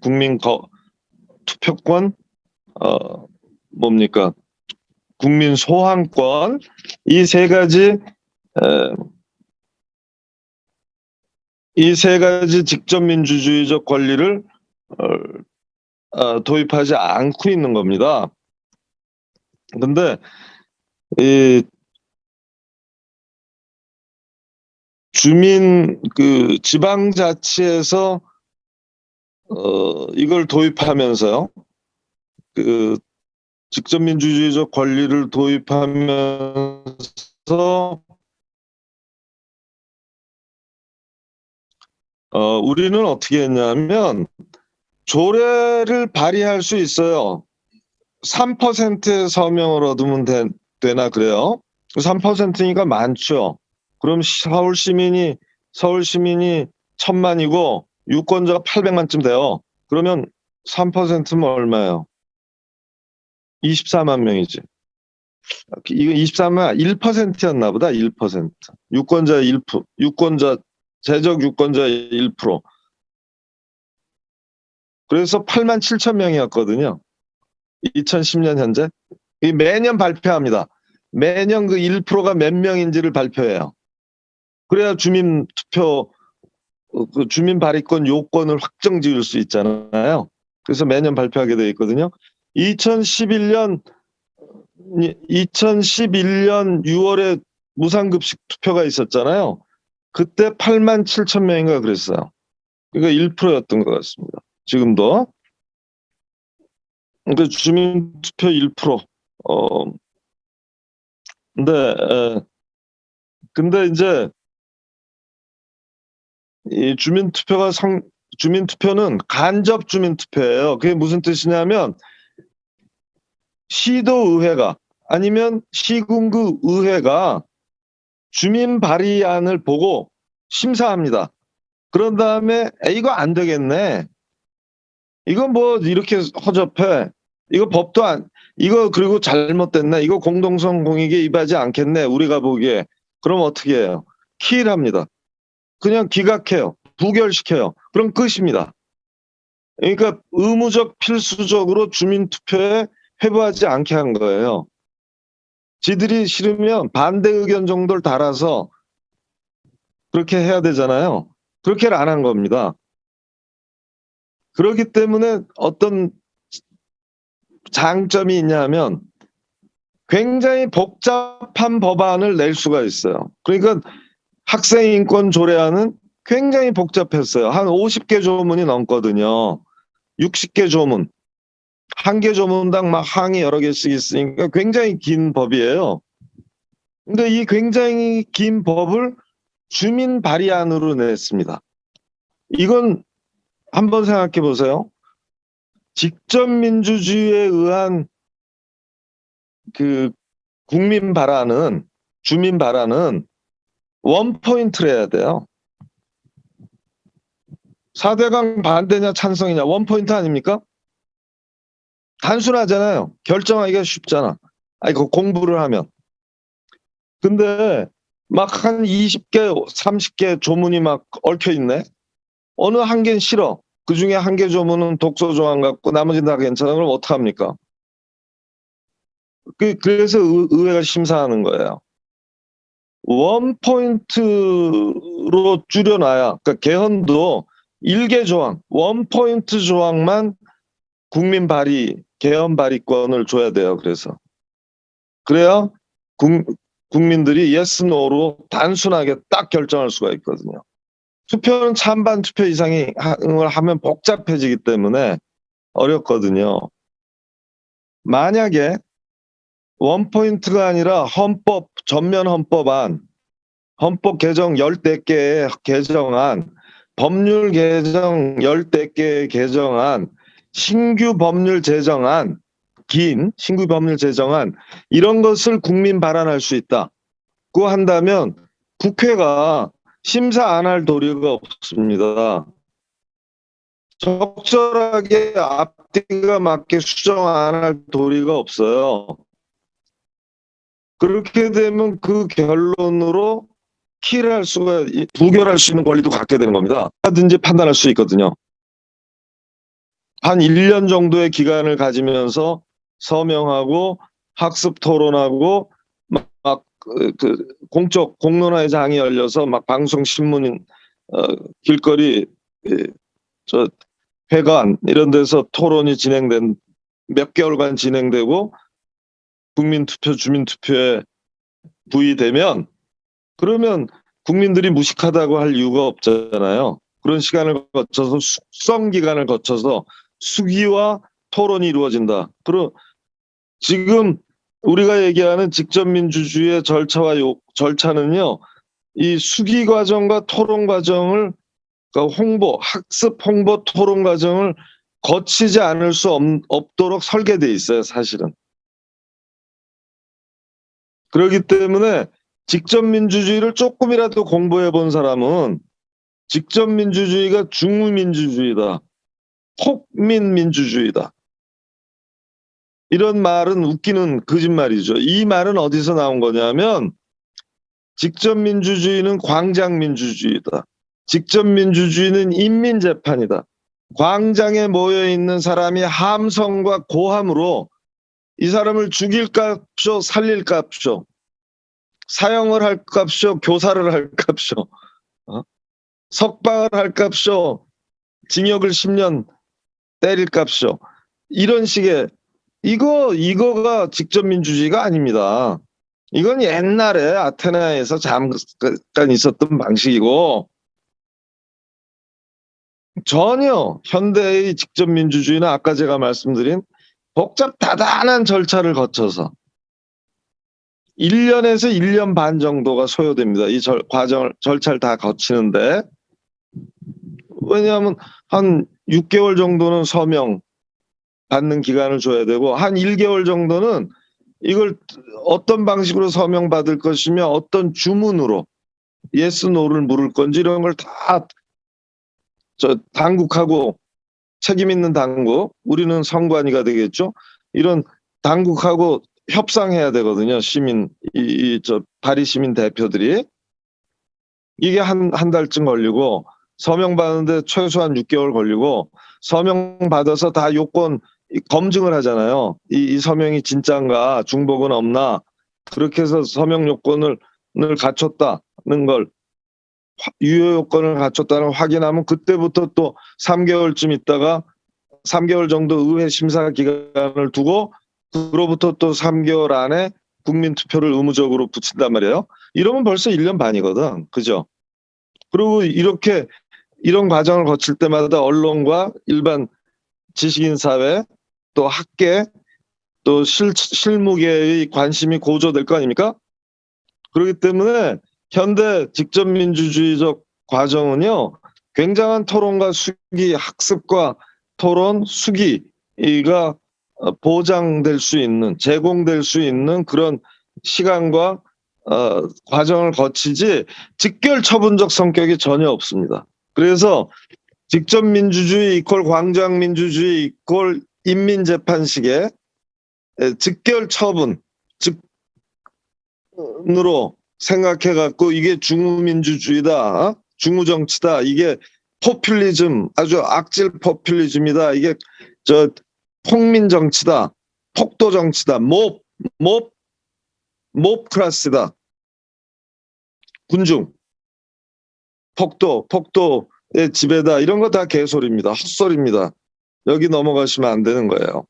투표권, 국민 소환권 이 세 가지 직접 민주주의적 권리를 도입하지 않고 있는 겁니다. 근데 이 지방자치에서 이걸 도입하면서요. 직접 민주주의적 권리를 도입하면서 우리는 어떻게 했냐면 조례를 발의할 수 있어요. 3%의 서명을 얻으면 되나 그래요. 3%니까 많죠. 그럼 서울 시민이 1000만이고 유권자가 800만쯤 돼요. 그러면 3%면 얼마예요? 24만 명이지. 이거 24만 1%였나 보다. 1%. 제적 유권자의 1%. 그래서 8만 7천 명이었거든요. 2010년 현재. 매년 발표합니다. 매년 그 1%가 몇 명인지를 발표해요. 그래야 주민 발의권 요건을 확정 지을 수 있잖아요. 그래서 매년 발표하게 되어 있거든요. 2011년 6월에 무상급식 투표가 있었잖아요. 그때 8만 7천 명인가 그랬어요. 그러니까 1%였던 것 같습니다. 지금도. 그러니까 주민투표 1%. 근데 이제 이 주민투표는 간접 주민투표예요. 그게 무슨 뜻이냐면 시도의회가 아니면 시군구 의회가 주민 발의안을 보고 심사합니다. 그런 다음에 이거 안 되겠네. 이거 뭐 이렇게 허접해. 이거 이거 그리고 잘못됐네. 이거 공동성 공익에 입하지 않겠네. 우리가 보기에. 그럼 어떻게 해요? 키일합니다. 그냥 기각해요. 부결시켜요. 그럼 끝입니다. 그러니까 의무적 필수적으로 주민투표에 회부하지 않게 한 거예요. 지들이 싫으면 반대 의견 정도를 달아서 그렇게 해야 되잖아요. 그렇게는 안 한 겁니다. 그렇기 때문에 어떤 장점이 있냐면 굉장히 복잡한 법안을 낼 수가 있어요. 그러니까 학생인권 조례안은 굉장히 복잡했어요. 한 50개 조문이 넘거든요. 60개 조문. 한 개 조문당 막 항이 여러 개씩 있으니까 굉장히 긴 법이에요. 근데 이 굉장히 긴 법을 주민 발의안으로 냈습니다. 이건 한번 생각해 보세요. 직접 민주주의에 의한 그 국민 발언은 주민 발언은 원포인트를 해야 돼요. 4대강 반대냐 찬성이냐 원포인트 아닙니까? 단순하잖아요. 결정하기가 쉽잖아. 아니 그 공부를 하면. 근데 막 한 20개, 30개 조문이 막 얽혀 있네. 어느 한 개는 싫어. 그 중에 한 개 조문은 독소 조항 같고 나머지는 다 괜찮아. 그럼 어떡합니까? 그래서 의회가 심사하는 거예요. 원포인트로 줄여놔야, 그러니까 개헌도 1개 조항, 원포인트 조항만 국민 발의, 개헌 발의권을 줘야 돼요. 그래야 국민들이 yes, no로 단순하게 딱 결정할 수가 있거든요. 투표는 찬반 투표 이상을 하면 복잡해지기 때문에 어렵거든요. 만약에 원포인트가 아니라 전면 헌법안, 헌법 개정 10개 개정안, 법률 개정 10개 개정안, 신규 법률 제정안, 신규 법률 제정안, 이런 것을 국민 발안할 수 있다고 한다면 국회가 심사 안 할 도리가 없습니다. 적절하게 앞뒤가 맞게 수정 안 할 도리가 없어요. 그렇게 되면 그 결론으로 키를 부결할 수 있는 권리도 갖게 되는 겁니다. 하든지 판단할 수 있거든요. 한 1년 정도의 기간을 가지면서 서명하고 학습 토론하고 공적 공론화의 장이 열려서 막 방송 신문 길거리 회관 이런 데서 토론이 진행된 몇 개월간 진행되고 국민투표 주민투표에 부의되면 그러면 국민들이 무식하다고 할 이유가 없잖아요. 그런 시간을 거쳐서 숙성 기간을 거쳐서 수기와 토론이 이루어진다. 지금 우리가 얘기하는 직접민주주의의 절차는요, 이 수기 과정과 토론 과정을 학습 홍보 토론 과정을 거치지 않을 수 없도록 설계돼 있어요, 사실은. 그렇기 때문에 직접민주주의를 조금이라도 공부해 본 사람은 직접민주주의가 중우민주주의다, 폭민민주주의다, 이런 말은 웃기는 거짓말이죠. 이 말은 어디서 나온 거냐면 직접민주주의는 광장민주주의다. 직접민주주의는 인민재판이다. 광장에 모여있는 사람이 함성과 고함으로 이 사람을 죽일 값쇼 살릴 값쇼, 사형을 할 값쇼 교사를 할 값쇼, 석방을 할 값쇼 징역을 10년 때릴 값쇼, 이런 식의 이거가 직접민주주의가 아닙니다. 이건 옛날에 아테네에서 잠깐 있었던 방식이고 전혀 현대의 직접민주주의는 아까 제가 말씀드린 복잡다단한 절차를 거쳐서 1년에서 1년 반 정도가 소요됩니다. 이 절차를 다 거치는데, 왜냐하면 한 6개월 정도는 서명 받는 기간을 줘야 되고 한 1개월 정도는 이걸 어떤 방식으로 서명받을 것이며 어떤 주문으로 yes, no를 물을 건지 이런 걸 다 당국하고 책임 있는 당국, 우리는 선관위가 되겠죠. 이런 당국하고 협상해야 되거든요. 발의 시민 대표들이. 이게 한 달쯤 걸리고 서명 받는데 최소한 6개월 걸리고 서명 받아서 다 요건 검증을 하잖아요. 이 서명이 진짜인가, 중복은 없나, 그렇게 해서 서명 요건을 갖췄다는 걸, 유효 요건을 갖췄다는 걸 확인하면 그때부터 또 3개월쯤 있다가 3개월 정도 의회 심사 기간을 두고 그로부터 또 3개월 안에 국민투표를 의무적으로 붙인단 말이에요. 이러면 벌써 1년 반이거든. 그죠? 그리고 이런 과정을 거칠 때마다 언론과 일반 지식인 사회, 또 학계, 또 실무계의 관심이 고조될 거 아닙니까? 그렇기 때문에 현대 직접민주주의적 과정은요, 굉장한 토론과 수기, 학습과 토론, 수기가 보장될 수 있는, 제공될 수 있는 그런 시간과 과정을 거치지 직결 처분적 성격이 전혀 없습니다. 그래서 직접민주주의 이퀄 광장민주주의 이퀄 인민재판식의 직결 처분으로 생각해갖고 이게 중우민주주의다, 중우정치다, 이게 포퓰리즘, 아주 악질 포퓰리즘이다, 이게 폭민정치다, 폭도정치다, 몹 클래스다, 군중, 폭도의 지배다, 이런 거 다 개소리입니다. 헛소리입니다. 여기 넘어가시면 안 되는 거예요.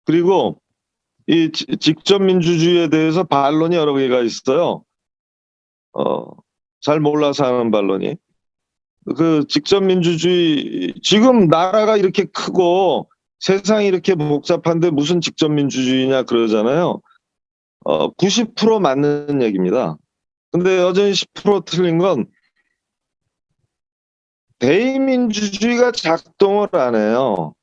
그리고 이 직접 민주주의에 대해서 반론이 여러 개가 있어요. 잘 몰라서 하는 반론이. 그 직접 민주주의, 지금 나라가 이렇게 크고 세상이 이렇게 복잡한데 무슨 직접 민주주의냐 그러잖아요. 90% 맞는 얘기입니다. 근데 여전히 10% 틀린 건 대의민주주의가 작동을 안 해요.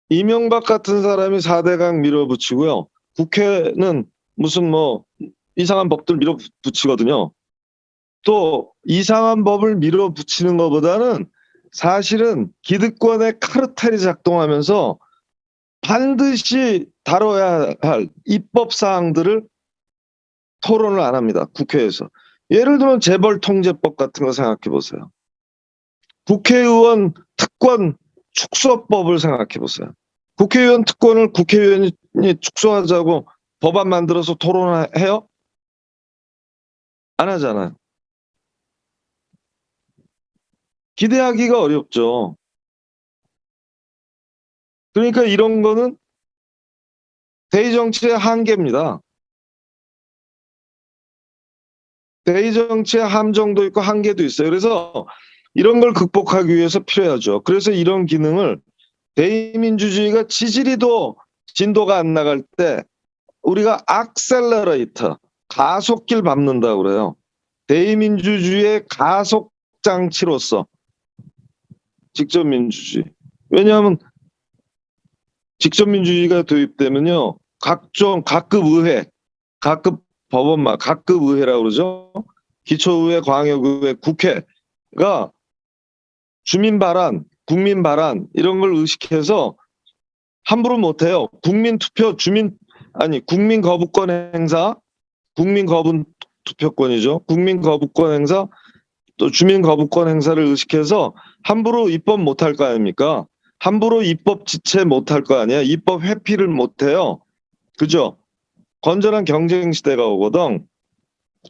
이명박 같은 사람이 4대강 밀어붙이고요. 국회는 무슨 뭐 이상한 법들 밀어붙이거든요. 또 이상한 법을 밀어붙이는 것보다는 사실은 기득권의 카르텔이 작동하면서 반드시 다뤄야 할 입법 사항들을 토론을 안 합니다. 국회에서. 예를 들면 재벌통제법 같은 거 생각해 보세요. 국회의원 특권 축소법을 생각해 보세요. 국회의원 특권을 국회의원이 축소하자고 법안 만들어서 토론해요? 안 하잖아요. 기대하기가 어렵죠. 그러니까 이런 거는 대의정치의 한계입니다. 대의정치의 함정도 있고 한계도 있어요. 그래서 이런 걸 극복하기 위해서 필요하죠. 그래서 이런 기능을 대의민주주의가 지지리도 진도가 안 나갈 때 우리가 악셀러레이터, 가속기를 밟는다고 그래요. 대의민주주의의 가속장치로서 직접민주주의. 왜냐하면 직접민주주의가 도입되면요. 각급 의회, 각급 법원만, 각급 의회라고 그러죠. 기초의회, 광역의회, 국회가 주민 발안, 국민 발안 이런 걸 의식해서 함부로 못해요. 국민 투표, 국민 거부권 행사, 국민 거부 투표권이죠. 국민 거부권 행사, 또 주민 거부권 행사를 의식해서 함부로 입법 못할 거 아닙니까? 함부로 입법 지체 못할 거 아니야. 입법 회피를 못해요. 그죠? 건전한 경쟁 시대가 오거든.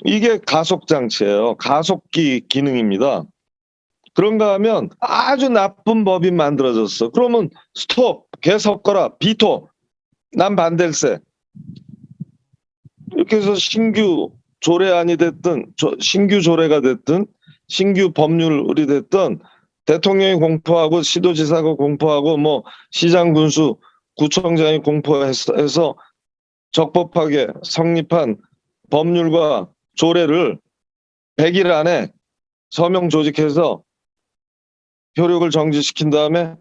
이게 가속장치예요. 가속기 기능입니다. 그런가 하면 아주 나쁜 법이 만들어졌어. 그러면 스톱, 개석거라, 비토, 난 반댈세. 이렇게 해서 신규 조례안이 됐든 신규 조례가 됐든 신규 법률이 됐든 대통령이 공포하고 시도지사가 공포하고 뭐 시장 군수 구청장이 공포해서 적법하게 성립한 법률과 조례를 100일 안에 서명 조직해서 효력을 정지시킨 다음에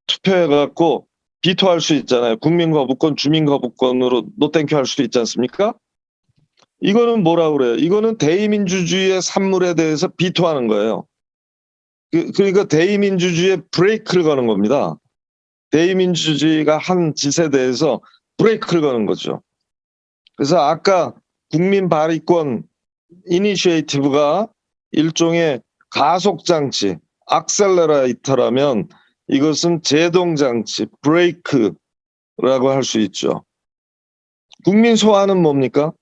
투표해갖고 비토할 수 있잖아요. 국민 거부권, 주민 거부권으로 노땡큐 할 수 있지 않습니까? 이거는 뭐라 그래요? 이거는 대의민주주의의 산물에 대해서 비토하는 거예요. 그러니까 대의민주주의의 브레이크를 거는 겁니다. 대의민주주의가 한 짓에 대해서 브레이크를 거는 거죠. 그래서 아까 국민 발의권 이니시에이티브가 일종의 가속장치, 악셀러레이터라면 이것은 제동장치, 브레이크라고 할 수 있죠. 국민 소환은 뭡니까?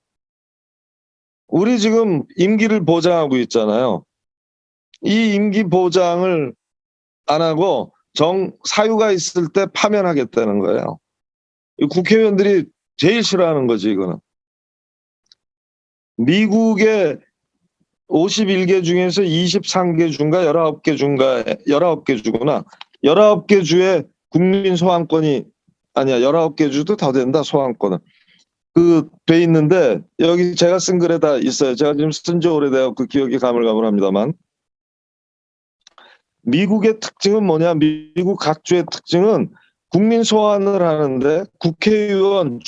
우리 지금 임기를 보장하고 있잖아요. 이 임기 보장을 안 하고 사유가 있을 때 파면하겠다는 거예요. 국회의원들이 제일 싫어하는 거지, 이거는. 미국의 51개 중에서 23개 주인가 19개 주구나. 19개 주에 국민 소환권이 아니야. 19개 주도 더 된다. 소환권은. 돼 있는데 여기 제가 쓴 글에 다 있어요. 제가 지금 쓴 지 오래돼서 그 기억이 가물가물합니다만. 미국의 특징은 뭐냐? 미국 각 주의 특징은 국민 소환을 하는데 국회의원,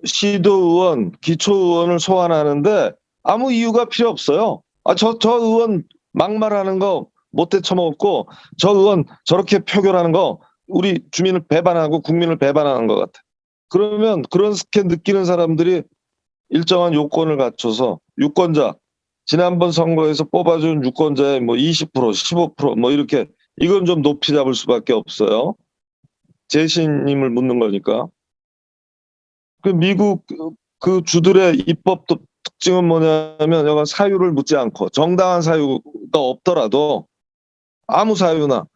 시도의원, 기초의원을 소환하는데 아무 이유가 필요 없어요. 저 의원 막말하는 거 못돼 처먹었고 저 의원 저렇게 표결하는 거 우리 주민을 배반하고 국민을 배반하는 것 같아. 그러면 그렇게 느끼는 사람들이 일정한 요건을 갖춰서 유권자, 지난번 선거에서 뽑아준 유권자의 뭐 20%, 15% 이렇게 이건 좀 높이 잡을 수밖에 없어요. 재신임을 묻는 거니까. 미국 그 주들의 입법 특징은 뭐냐면 여기 사유를 묻지 않고 정당한 사유가 없더라도 아무 사유나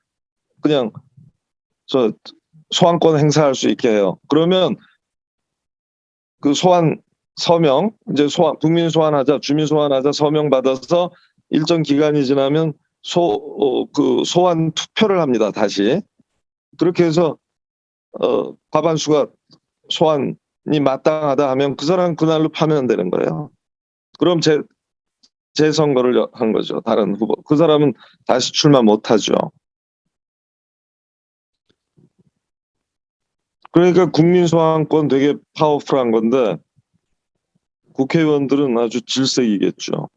그냥 저 소환권 행사할 수 있게 해요. 그러면 그 소환 서명 이제 국민 소환하자, 주민 소환하자 서명 받아서 일정 기간이 지나면 그 소환 투표를 합니다. 다시 그렇게 해서 과반수가 소환이 마땅하다 하면 그 사람 그날로 파면 되는 거예요. 그럼 재선거를 한 거죠. 다른 후보. 그 사람은 다시 출마 못 하죠. 그러니까 국민 소환권 되게 파워풀한 건데 국회의원들은 아주 질색이겠죠.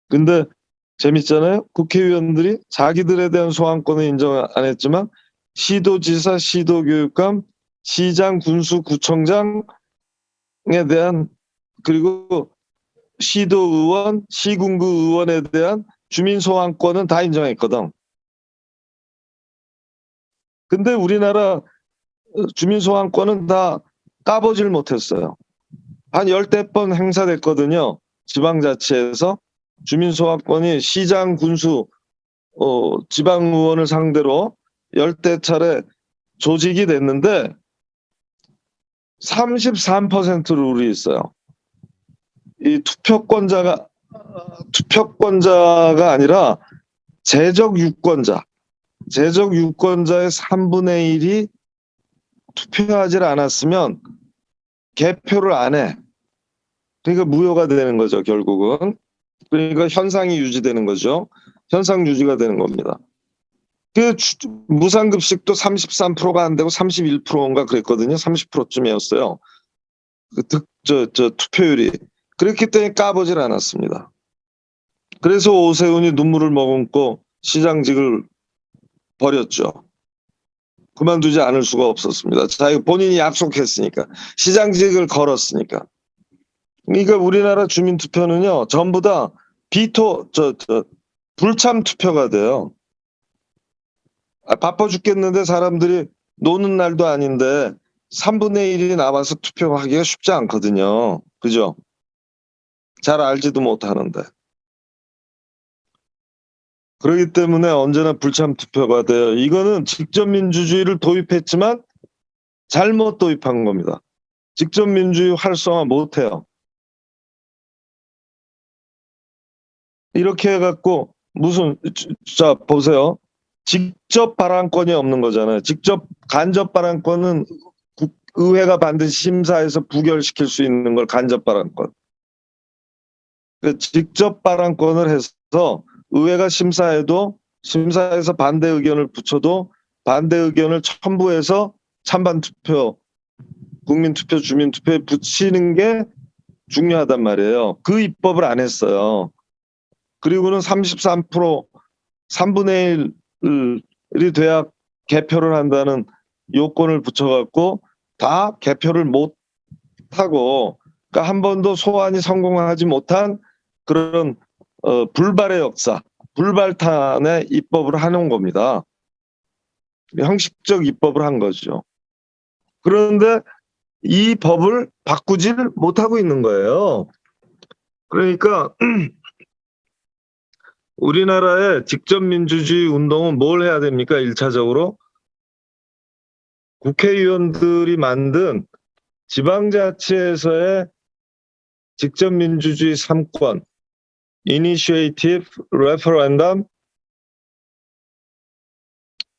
근데 재밌잖아요. 국회의원들이 자기들에 대한 소환권을 인정 안 했지만 시도지사, 시도교육감, 시장, 군수, 구청장에 대한 그리고 시도의원, 시군구 의원에 대한 주민 소환권은 다 인정했거든. 근데 우리나라 주민 소환권은 다 까보질 못했어요. 한 10대 번 행사됐거든요. 지방자치에서 주민 소환권이 시장, 군수, 지방의원을 상대로 10대 차례 조직이 됐는데 33%룰이 있어요. 이 투표권자가 아니라 재적 유권자의 3분의 1이 투표하지 않았으면 개표를 안 해. 그러니까 무효가 되는 거죠, 결국은. 그러니까 현상이 유지되는 거죠. 현상 유지가 되는 겁니다. 그 무상급식도 33%가 안 되고 31%인가 그랬거든요. 30%쯤이었어요. 투표율이. 그렇기 때문에 까보질 않았습니다. 그래서 오세훈이 눈물을 머금고 시장직을 버렸죠. 그만두지 않을 수가 없었습니다. 자기 본인이 약속했으니까. 시장직을 걸었으니까. 그러니까 우리나라 주민투표는요, 전부 다 불참 투표가 돼요. 바빠 죽겠는데 사람들이 노는 날도 아닌데 3분의 1이 나와서 투표하기가 쉽지 않거든요. 그죠? 잘 알지도 못하는데. 그렇기 때문에 언제나 불참 투표가 돼요. 이거는 직접민주주의를 도입했지만 잘못 도입한 겁니다. 직접민주주의 활성화 못해요. 이렇게 해갖고 자 보세요. 직접 발언권이 없는 거잖아요. 간접 발언권은 의회가 반드시 심사해서 부결시킬 수 있는 걸 간접 발언권. 직접 발언권을 해서 의회가 심사해서 반대 의견을 붙여도 반대 의견을 첨부해서 찬반 투표, 국민 투표, 주민 투표에 붙이는 게 중요하단 말이에요. 그 입법을 안 했어요. 그리고는 33% 3분의 1이 돼야 개표를 한다는 요건을 붙여갖고 다 개표를 못 하고, 그러니까 한 번도 소환이 성공하지 못한 그런 불발의 역사, 불발탄의 입법을 하는 겁니다. 형식적 입법을 한 거죠. 그런데 이 법을 바꾸지를 못하고 있는 거예요. 그러니까 우리나라의 직접민주주의 운동은 뭘 해야 됩니까? 1차적으로 국회의원들이 만든 지방자치에서의 직접민주주의 3권 Initiative, Referendum,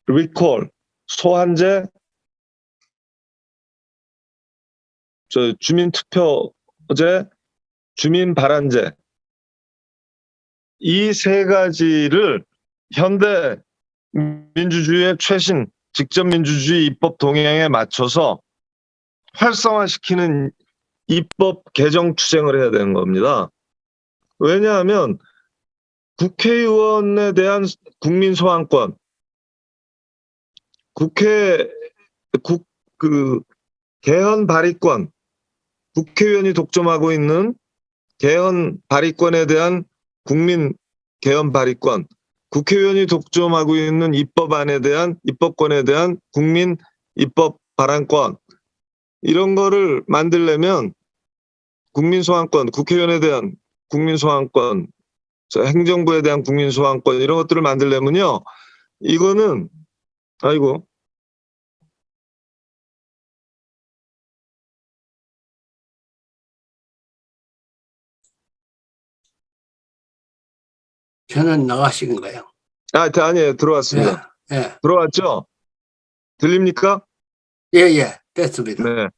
Recall, 소환제, 주민투표제, 주민발안제, 이 세 가지를 현대 민주주의의 최신 직접민주주의 입법 동향에 맞춰서 활성화시키는 입법 개정 투쟁을 해야 되는 겁니다. 왜냐하면 국회의원에 대한 국민 소환권, 개헌 발의권, 국회의원이 독점하고 있는 개헌 발의권에 대한 국민 개헌 발의권, 국회의원이 독점하고 있는 입법권에 대한 국민 입법 발안권, 이런 거를 만들려면 국민 소환권, 국회의원에 대한 국민 소환권, 행정부에 대한 국민 소환권 이런 것들을 만들려면요. 이거는 아이고 저는 나가신 거예요. 아니에요. 들어왔습니다. 예, 들어왔죠? 들립니까? 예, 예, 됐습니다. 네.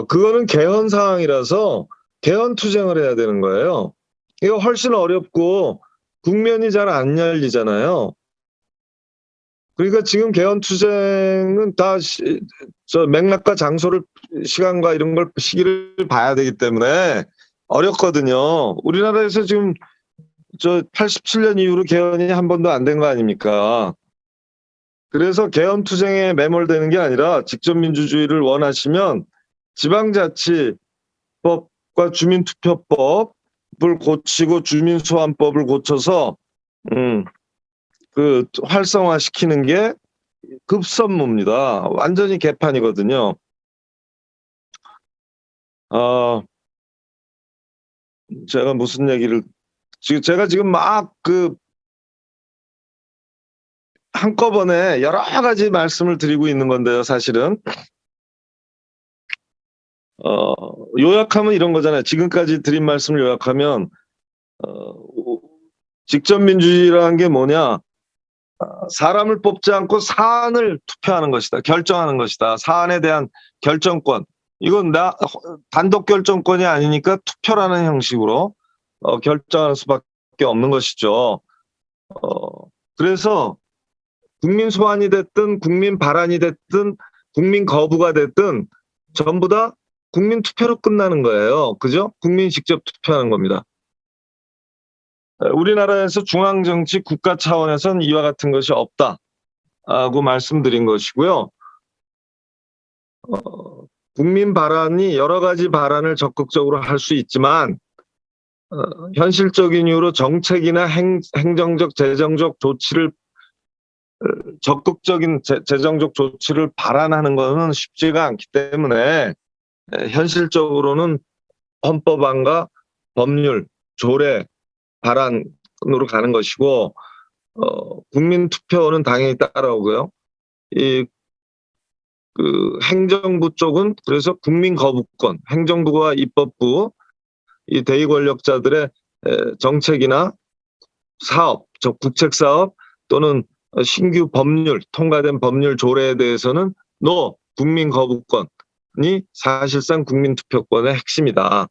그거는 개헌 사항이라서 개헌 투쟁을 해야 되는 거예요. 이거 훨씬 어렵고 국면이 잘 안 열리잖아요. 그러니까 지금 개헌 투쟁은 다 저 맥락과 장소를 시간과 이런 걸 시기를 봐야 되기 때문에 어렵거든요. 우리나라에서 지금 저 87년 이후로 개헌이 한 번도 안 된 거 아닙니까? 그래서 개헌 투쟁에 매몰되는 게 아니라 직접민주주의를 원하시면 지방자치법과 주민투표법을 고치고 주민소환법을 고쳐서 그 활성화시키는 게 급선무입니다. 완전히 개판이거든요. 제가 무슨 얘기를 제가 지금 막 그 한꺼번에 여러 가지 말씀을 드리고 있는 건데요, 사실은. 요약하면 이런 거잖아요. 지금까지 드린 말씀을 요약하면, 직접민주주의라는 게 뭐냐? 사람을 뽑지 않고 사안을 투표하는 것이다. 결정하는 것이다. 사안에 대한 결정권. 이건 단독 결정권이 아니니까 투표라는 형식으로 결정하는 수밖에 없는 것이죠. 그래서 국민 소환이 됐든 국민 발안이 됐든 국민 거부가 됐든 전부 다 국민 투표로 끝나는 거예요. 그죠? 국민이 직접 투표하는 겁니다. 우리나라에서 중앙정치 국가 차원에선 이와 같은 것이 없다고 말씀드린 것이고요. 국민 발안이 여러 가지 발안을 적극적으로 할 수 있지만 현실적인 이유로 정책이나 행정적, 재정적 조치를 적극적인 재정적 조치를 발안하는 것은 쉽지가 않기 때문에 현실적으로는 헌법안과 법률, 조례, 발안으로 가는 것이고 국민투표는 당연히 따라오고요. 그 행정부 쪽은 그래서 국민거부권, 행정부와 입법부, 이 대의 권력자들의 정책이나 사업, 즉 국책사업 또는 신규 법률, 통과된 법률 조례에 대해서는 국민거부권이 사실상 국민투표권의 핵심이다.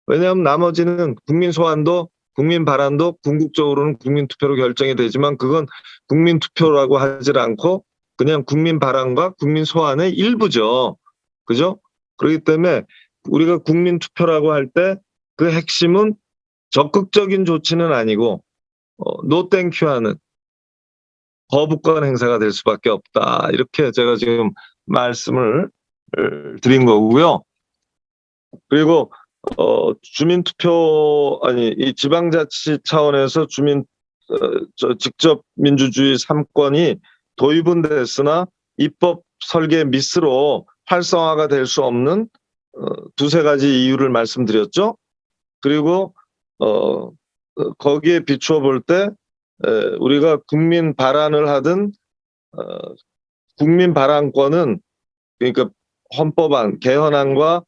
왜냐하면 나머지는 국민 소환도 국민 발안도 궁극적으로는 국민투표로 결정이 되지만 그건 국민투표라고 하질 않고 그냥 국민 발안과 국민 소환의 일부죠. 그죠? 그렇기 때문에 우리가 국민투표라고 할 때 그 핵심은 적극적인 조치는 아니고 노 땡큐 하는 거부권 행사가 될 수밖에 없다. 이렇게 제가 지금 말씀을 드린 거고요. 그리고 주민투표 이 지방자치 차원에서 직접 민주주의 3권이 도입은 됐으나 입법 설계 미스로 활성화가 될 수 없는 두세 가지 이유를 말씀드렸죠. 그리고 거기에 비추어 볼 때 우리가 국민 발안을 하든 국민 발안권은 그러니까 헌법안, 개헌안과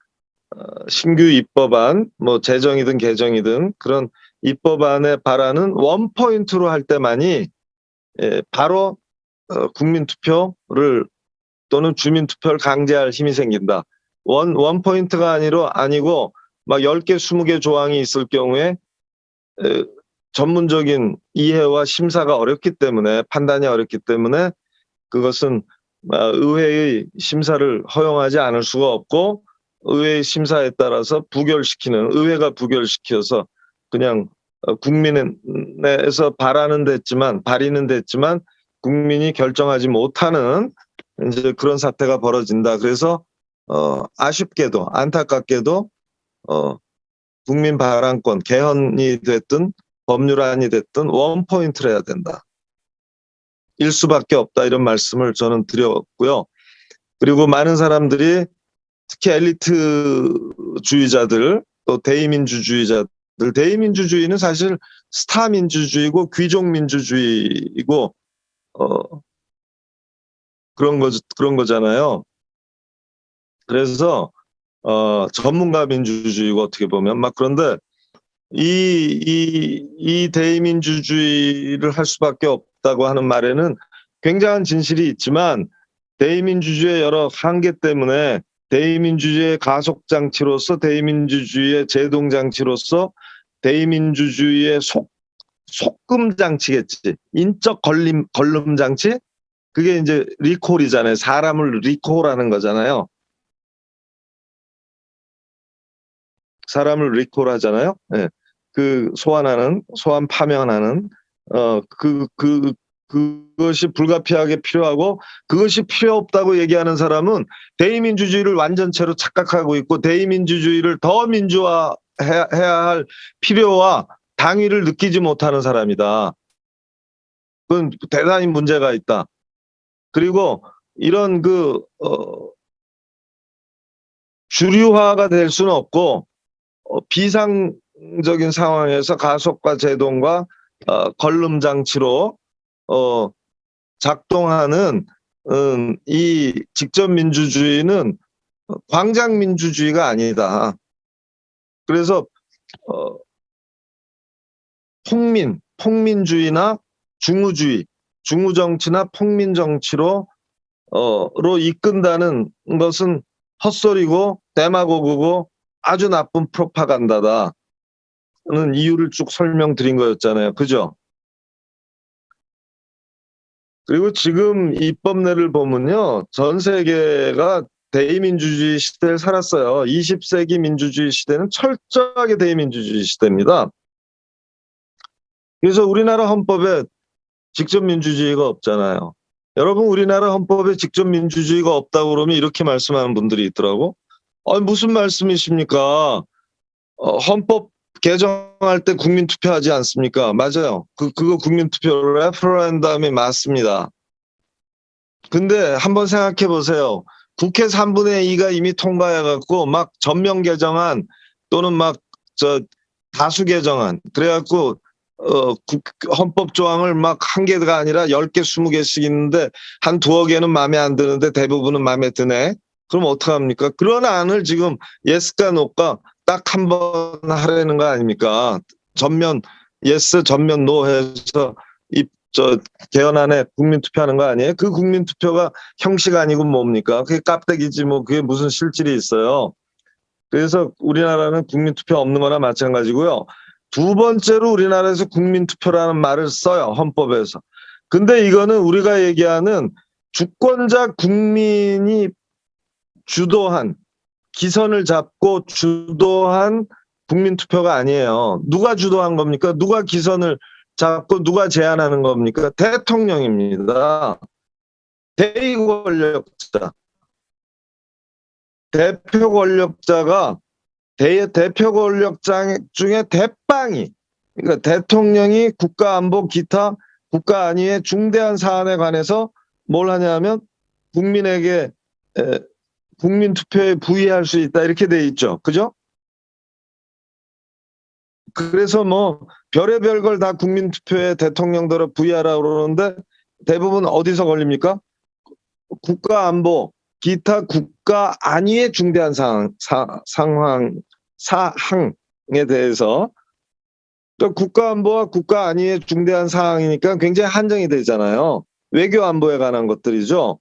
신규 입법안, 뭐 제정이든 개정이든 그런 입법안의 발안은 원포인트로 할 때만이 바로 국민투표를 또는 주민투표를 강제할 힘이 생긴다. 원포인트가 아니고 막 10개, 20개 조항이 있을 경우에 전문적인 이해와 심사가 어렵기 때문에 판단이 어렵기 때문에 그것은 의회의 심사를 허용하지 않을 수가 없고 의회의 심사에 따라서 의회가 부결시켜서 그냥 국민에서 발의는 됐지만 국민이 결정하지 못하는 이제 그런 사태가 벌어진다. 그래서 아쉽게도 안타깝게도 국민 발안권 개헌이 됐든 법률안이 됐든 원포인트를 해야 된다. 일 수밖에 없다 이런 말씀을 저는 드렸고요. 그리고 많은 사람들이 특히 엘리트주의자들 또 대의민주주의자들, 대의민주주의는 사실 스타 민주주의고 귀족 민주주의이고 그런 거잖아요. 그래서 전문가 민주주의고 어떻게 보면 막 그런데 이 대의민주주의를 할 수밖에 없다고 하는 말에는 굉장한 진실이 있지만 대의민주주의의 여러 한계 때문에 대의민주주의의 가속장치로서 대의민주주의의 제동장치로서 대의민주주의의 속금장치겠지. 인적 걸름장치? 그게 이제 리콜이잖아요. 사람을 리콜하는 거잖아요. 사람을 리콜하잖아요. 네. 그 소환 파면하는 그것이 불가피하게 필요하고 그것이 필요 없다고 얘기하는 사람은 대의민주주의를 완전체로 착각하고 있고 대의민주주의를 더 민주화해야 할 필요와 당위를 느끼지 못하는 사람이다. 그건 대단히 문제가 있다. 그리고 이런 주류화가 될 수는 없고 비상적인 상황에서 가속과 제동과 걸름장치로 작동하는 이 직접민주주의는 광장민주주의가 아니다. 그래서 폭민주의나 중우정치나 폭민정치로 이끈다는 것은 헛소리고 데마고그고 아주 나쁜 프로파간다다는 이유를 쭉 설명드린 거였잖아요. 그죠? 그리고 지금 입법례를 보면요. 전 세계가 대의민주주의 시대를 살았어요. 20세기 민주주의 시대는 철저하게 대의민주주의 시대입니다. 그래서 우리나라 헌법에 직접민주주의가 없잖아요. 여러분 우리나라 헌법에 직접민주주의가 없다고 그러면 이렇게 말씀하는 분들이 있더라고. 무슨 말씀이십니까? 헌법 개정할 때 국민투표하지 않습니까? 맞아요. 그거 국민투표 레퍼런덤이 맞습니다. 근데 한번 생각해 보세요. 국회 3분의 2가 이미 통과해갖고 막 전면 개정안 또는 막 다수 개정안 그래갖고 헌법 조항을 막 한 개가 아니라 10개, 20개씩 있는데 한 두어 개는 마음에 안 드는데 대부분은 마음에 드네. 그럼 어떡합니까? 그런 안을 지금 예스가 노가 딱 한 번 하려는 거 아닙니까? 전면 예스, 전면 노 해서 개헌안에 국민투표하는 거 아니에요? 그 국민투표가 형식 아니고 뭡니까? 그게 깝대기지 뭐 그게 무슨 실질이 있어요. 그래서 우리나라는 국민투표 없는 거나 마찬가지고요. 두 번째로 우리나라에서 국민투표라는 말을 써요. 헌법에서. 근데 이거는 우리가 얘기하는 주권자 국민이 주도한 기선을 잡고 주도한 국민투표가 아니에요. 누가 주도한 겁니까? 누가 기선을 잡고 누가 제안하는 겁니까? 대통령입니다. 대 권력자. 대표 권력자가 대표 권력자 중에 대빵이 그러니까 대통령이 국가안보 기타 국가 안위의 중대한 사안에 관해서 뭘 하냐면 국민에게 국민투표에 부의할 수 있다 이렇게 돼 있죠. 그죠? 그래서 뭐 별의별 걸 다 국민투표에 대통령들을 부의하라고 그러는데 대부분 어디서 걸립니까? 국가안보 기타 국가 안위의 중대한 사항에 대해서 그러니까 국가안보와 국가 안위의 중대한 사항이니까 굉장히 한정이 되잖아요. 외교안보에 관한 것들이죠.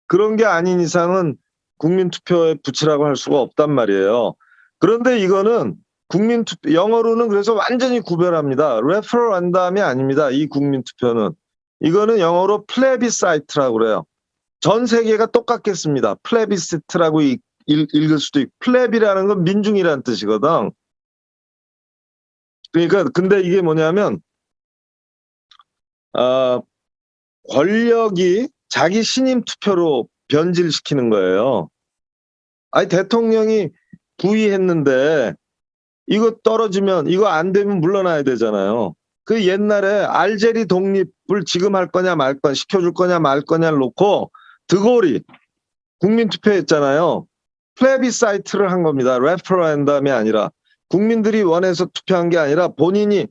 그런 게 아닌 이상은 국민투표에 붙이라고 할 수가 없단 말이에요. 그런데 이거는 국민투표 영어로는 그래서 완전히 구별합니다. 레퍼런덤이 아닙니다. 이 국민투표는. 이거는 영어로 플레비사이트라고 그래요. 전 세계가 똑같겠습니다. 플레비시트라고 읽을 수도 있고 플레비라는 건 민중이라는 뜻이거든. 그러니까 근데 이게 뭐냐면 권력이 자기 신임 투표로 변질시키는 거예요. 아니 대통령이 부의했는데 이거 떨어지면 이거 안 되면 물러나야 되잖아요. 그 옛날에 알제리 독립을 지금 할 거냐 말 거냐 시켜줄 거냐 말 거냐를 놓고 드골이 국민투표했잖아요. 플레비사이트를 한 겁니다. 레퍼런덤이 아니라. 국민들이 원해서 투표한 게 아니라 본인이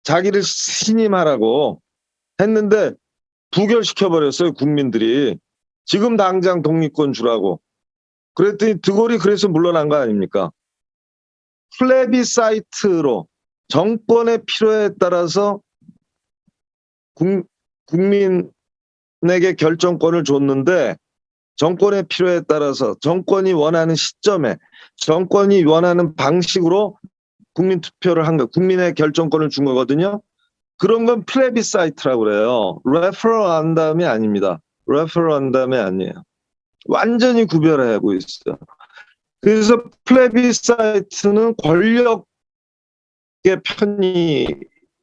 자기를 신임하라고 했는데 부결시켜버렸어요, 국민들이. 지금 당장 독립권 주라고. 그랬더니 드골이 그래서 물러난 거 아닙니까? 플레비사이트로 정권의 필요에 따라서 국민에게 결정권을 줬는데 정권의 필요에 따라서 정권이 원하는 시점에 정권이 원하는 방식으로 국민 투표를 한 거, 국민의 결정권을 준 거거든요. 그런 건 플레비사이트라고 그래요. 레퍼런담이 아닙니다. 레퍼런담이 아니에요. 완전히 구별하고 있어요. 그래서 플레비사이트는 권력의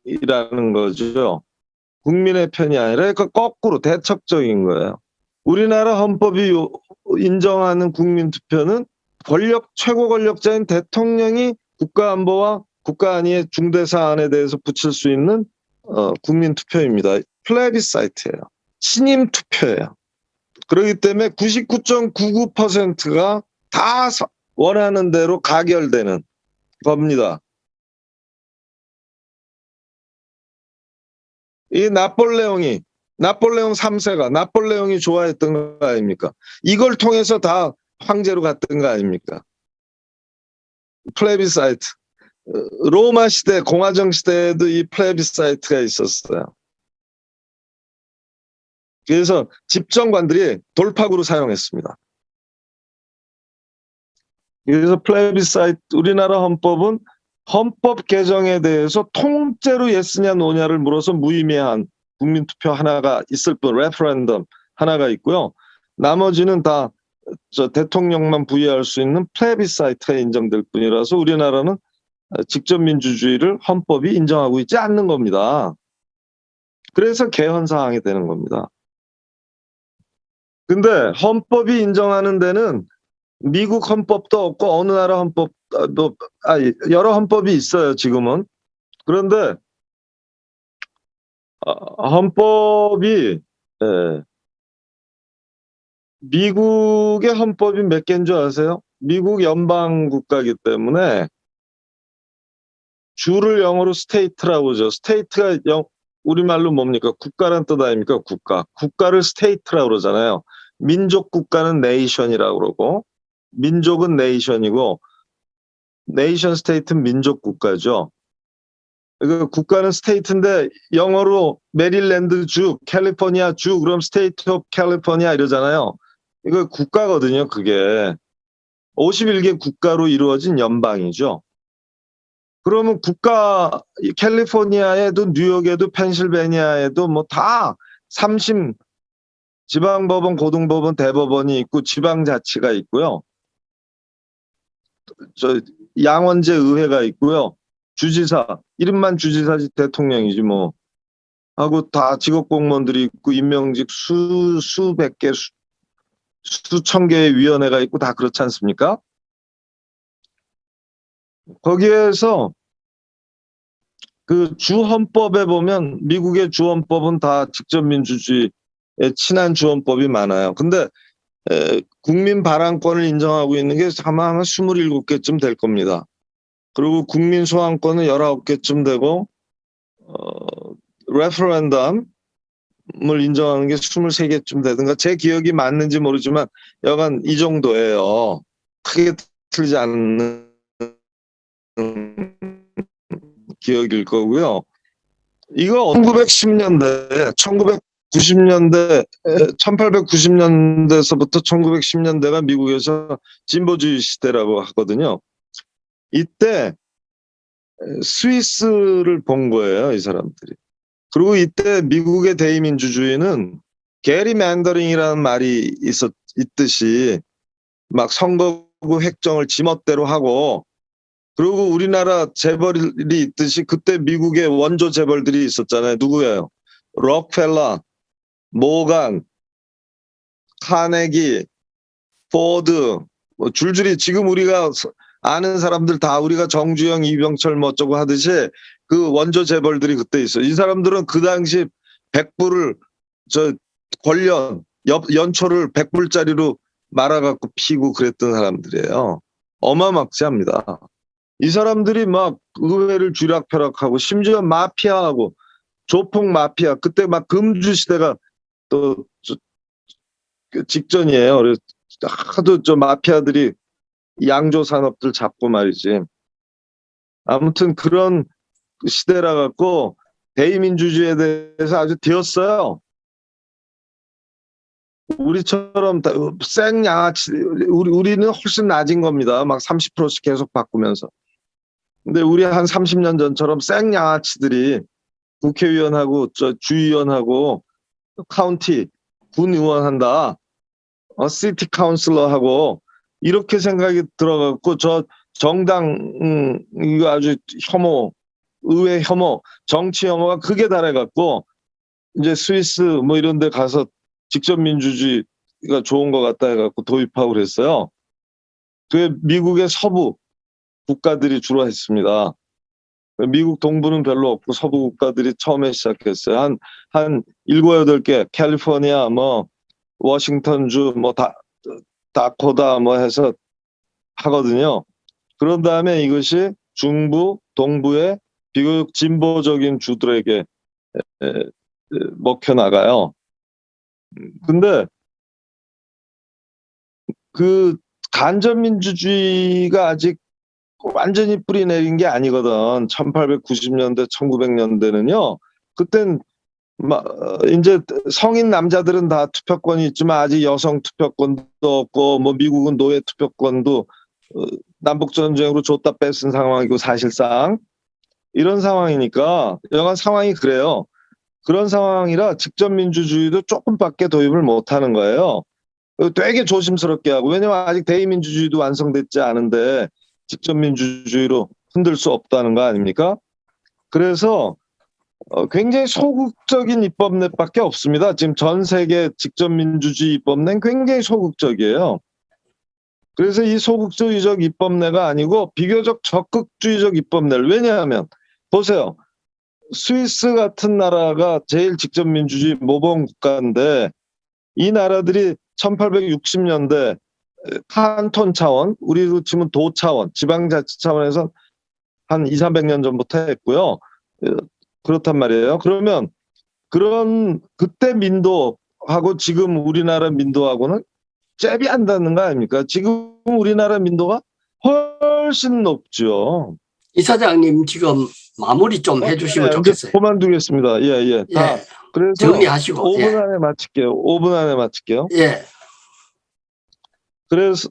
편이라는 거죠. 국민의 편이 아니라 그러니까 거꾸로 대척적인 거예요. 우리나라 헌법이 인정하는 국민투표는 최고 권력자인 대통령이 국가안보와 국가안위의 중대사안에 대해서 붙일 수 있는 국민투표입니다. 플레비사이트예요. 신임투표예요. 그렇기 때문에 99.99%가 다 원하는 대로 가결되는 겁니다. 이 나폴레옹 3세가 나폴레옹이 좋아했던 거 아닙니까? 이걸 통해서 다 황제로 갔던 거 아닙니까? 플레비사이트. 로마 시대, 공화정 시대에도 이 플레비사이트가 있었어요. 그래서 집정관들이 돌파구로 사용했습니다. 그래서 플레비사이트, 우리나라 헌법은 헌법 개정에 대해서 통째로 예스냐 노냐를 물어서 무의미한 국민투표 하나가 있을 뿐, 레퍼런덤 하나가 있고요. 나머지는 다 대통령만 부여할 수 있는 플레비사이트가 인정될 뿐이라서 우리나라는 직접민주주의를 헌법이 인정하고 있지 않는 겁니다. 그래서 개헌 사항이 되는 겁니다. 근데 헌법이 인정하는 데는 미국 헌법도 없고 어느 나라 헌법, 여러 헌법이 있어요, 지금은. 그런데 헌법이 미국의 헌법이 몇 개인 줄 아세요? 미국 연방 국가이기 때문에 주를 영어로 스테이트라고 하죠. 스테이트가 우리말로 뭡니까? 국가란 뜻 아닙니까? 국가. 국가를 스테이트라고 그러잖아요. 민족 국가는 네이션이라고 그러고 민족은 네이션이고 네이션 스테이트는 민족 국가죠. 그 국가는 스테이트인데 영어로 메릴랜드 주, 캘리포니아 주, 그럼 스테이트 오브 캘리포니아 이러잖아요. 이거 국가거든요, 그게. 51개 국가로 이루어진 연방이죠. 그러면 국가, 캘리포니아에도 뉴욕에도 펜실베니아에도 뭐 다 3심 지방법원, 고등법원, 대법원이 있고 지방자치가 있고요. 양원제 의회가 있고요. 주지사, 이름만 주지사지 대통령이지 뭐. 하고 다 직업공무원들이 있고 임명직 수백 개, 수천 개의 위원회가 있고 다 그렇지 않습니까? 거기에서 그 주헌법에 보면 미국의 주헌법은 다 직접민주주의에 친한 주헌법이 많아요. 근데 국민 발언권을 인정하고 있는 게 아마 27개쯤 될 겁니다. 그리고 국민 소환권은 19개쯤 되고 레퍼런덤을 인정하는 게 23개쯤 되든가 제 기억이 맞는지 모르지만 여간 이 정도예요. 크게 틀리지 않는 기억일 거고요. 이거 1990년대, 1890년대서부터 1910년대가 미국에서 진보주의 시대라고 하거든요. 이때 스위스를 본 거예요, 이 사람들이. 그리고 이때 미국의 대의민주주의는 게리맨더링이라는 말이 있듯이 막 선거구 획정을 지멋대로 하고 그리고 우리나라 재벌이 있듯이 그때 미국의 원조 재벌들이 있었잖아요. 누구예요? 록펠러, 모간, 카네기, 포드, 뭐 줄줄이 지금 우리가 아는 사람들 다 우리가 정주영, 이병철 뭐 어쩌고 하듯이 그 원조 재벌들이 그때 있어요. 이 사람들은 그 당시 100불을 연초를 100불짜리로 말아갖고 피고 그랬던 사람들이에요. 어마막지합니다. 이 사람들이 막 의회를 쥐락펴락하고 심지어 마피아하고 조폭 마피아 그때 막 금주 시대가 또 그 직전이에요. 그래서 하도 저 마피아들이 양조 산업들 잡고 말이지. 아무튼 그런 시대라 갖고 대의민주주의에 대해서 아주 뒤었어요. 우리처럼 생양아치 우리는 훨씬 낮은 겁니다. 막 30%씩 계속 바꾸면서. 근데 우리 한 30년 전처럼 생양아치들이 국회의원하고 저 주의원하고 카운티 군의원 한다. 시티 카운슬러하고 이렇게 생각이 들어갖고 저 정당 이거 아주 혐오, 의회 혐오, 정치 혐오가 극에 달해갖고 이제 스위스 뭐 이런 데 가서 직접 민주주의가 좋은 것 같다 해갖고 도입하고 그랬어요. 그게 미국의 서부 국가들이 주로 했습니다. 미국 동부는 별로 없고 서부 국가들이 처음에 시작했어요. 한 7, 8개, 캘리포니아, 뭐, 워싱턴주, 뭐, 다코다, 뭐 해서 하거든요. 그런 다음에 이것이 중부, 동부의 비교적 진보적인 주들에게 먹혀나가요. 근데 그 간접민주주의가 아직 완전히 뿌리 내린 게 아니거든. 1890년대, 1900년대는요. 그땐 이제 성인 남자들은 다 투표권이 있지만 아직 여성 투표권도 없고 뭐 미국은 노예 투표권도 남북 전쟁으로 줬다 뺏은 상황이고 사실상 이런 상황이니까 여간 상황이 그래요. 그런 상황이라 직접 민주주의도 조금밖에 도입을 못하는 거예요. 되게 조심스럽게 하고 왜냐면 아직 대의민주주의도 완성됐지 않은데 직접 민주주의로 흔들 수 없다는 거 아닙니까? 그래서 굉장히 소극적인 입법례밖에 없습니다. 지금 전 세계 직접 민주주의 입법례는 굉장히 소극적이에요. 그래서 이 소극주의적 입법례가 아니고 비교적 적극주의적 입법례를 왜냐하면 보세요. 스위스 같은 나라가 제일 직접 민주주의 모범 국가인데 이 나라들이 1860년대 칸톤 차원, 우리로 치면 도 차원, 지방자치 차원에서 한 200~300년 전부터 했고요. 그렇단 말이에요. 그러면 그런 그때 민도하고 지금 우리나라 민도하고는 잽이 안 닿는 거 아닙니까? 지금 우리나라 민도가 훨씬 높죠. 이사장님 지금 마무리 좀 해주시면 네, 좋겠어요. 이제 그만두겠습니다. 예. 다. 예, 그래서 정리하시고. 5분 예. 안에 마칠게요. 5분 안에 마칠게요. 예. 그래서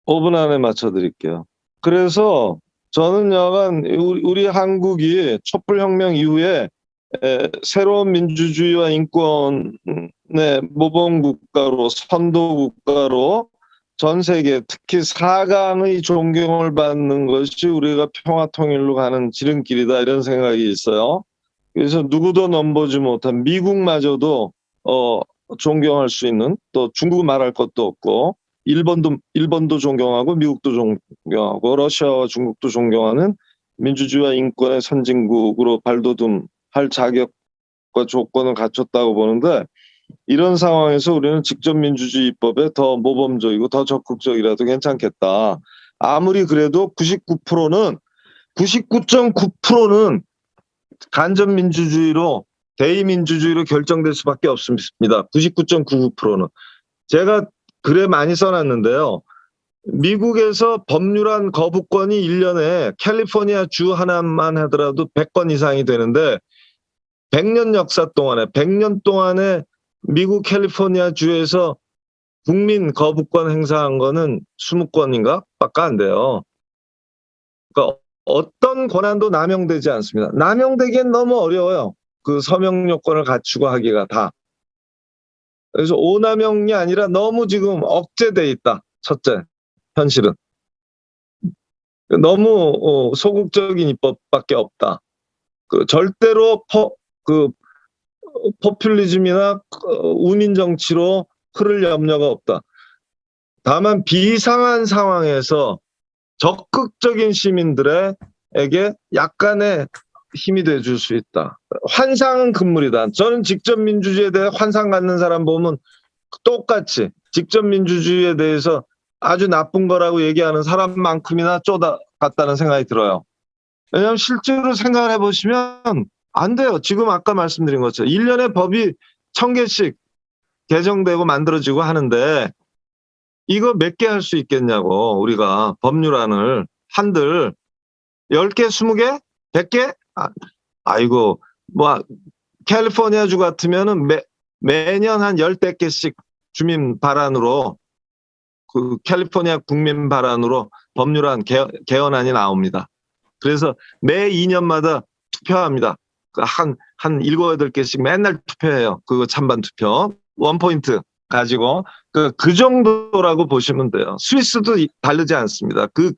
5분 안에 맞춰드릴게요. 그래서 저는 여간 우리 한국이 촛불혁명 이후에 새로운 민주주의와 인권의 모범국가로 선도국가로 전 세계 특히 4강의 존경을 받는 것이 우리가 평화통일로 가는 지름길이다 이런 생각이 있어요. 그래서 누구도 넘보지 못한 미국마저도 존경할 수 있는 또 중국 말할 것도 없고 일본도 존경하고 미국도 존경하고 러시아와 중국도 존경하는 민주주의와 인권의 선진국으로 발돋움할 자격과 조건을 갖췄다고 보는데 이런 상황에서 우리는 직접 민주주의 입법에 더 모범적이고 더 적극적이라도 괜찮겠다. 아무리 그래도 99.9%는 간접 민주주의로 대의민주주의로 결정될 수밖에 없습니다. 99.99%는. 제가 글에 많이 써놨는데요. 미국에서 법률안 거부권이 1년에 캘리포니아 주 하나만 하더라도 100건 이상이 되는데 100년 역사 동안에 100년 동안에 미국 캘리포니아 주에서 국민 거부권 행사한 거는 20건인가 밖에 안 돼요. 그러니까 어떤 권한도 남용되지 않습니다. 남용되기엔 너무 어려워요. 그 서명 요건을 갖추고 하기가 다. 그래서 오남용이 아니라 너무 지금 억제돼 있다. 첫째, 현실은. 너무 소극적인 입법밖에 없다. 절대로 포퓰리즘이나 우민 정치로 흐를 염려가 없다. 다만 비상한 상황에서 적극적인 시민들에게 약간의 힘이 돼줄 수 있다. 환상은 금물이다. 저는 직접 민주주의에 대해 환상 갖는 사람 보면 똑같이 직접 민주주의에 대해서 아주 나쁜 거라고 얘기하는 사람만큼이나 쪼다 같다는 생각이 들어요. 왜냐하면 실제로 생각을 해보시면 안 돼요. 지금 아까 말씀드린 것처럼 1년에 법이 1000개씩 개정되고 만들어지고 하는데 이거 몇 개 할 수 있겠냐고. 우리가 법률안을 한들 10개, 20개, 100개? 아이고 뭐 캘리포니아주 같으면은 매년 한 10-100개씩 주민 발안으로 그 캘리포니아 국민 발안으로 법률안 개헌안이 나옵니다. 그래서 매 2년마다 투표합니다. 한 7, 8개씩 맨날 투표해요. 그거 찬반 투표. 원포인트 가지고. 그 정도라고 보시면 돼요. 스위스도 다르지 않습니다. 그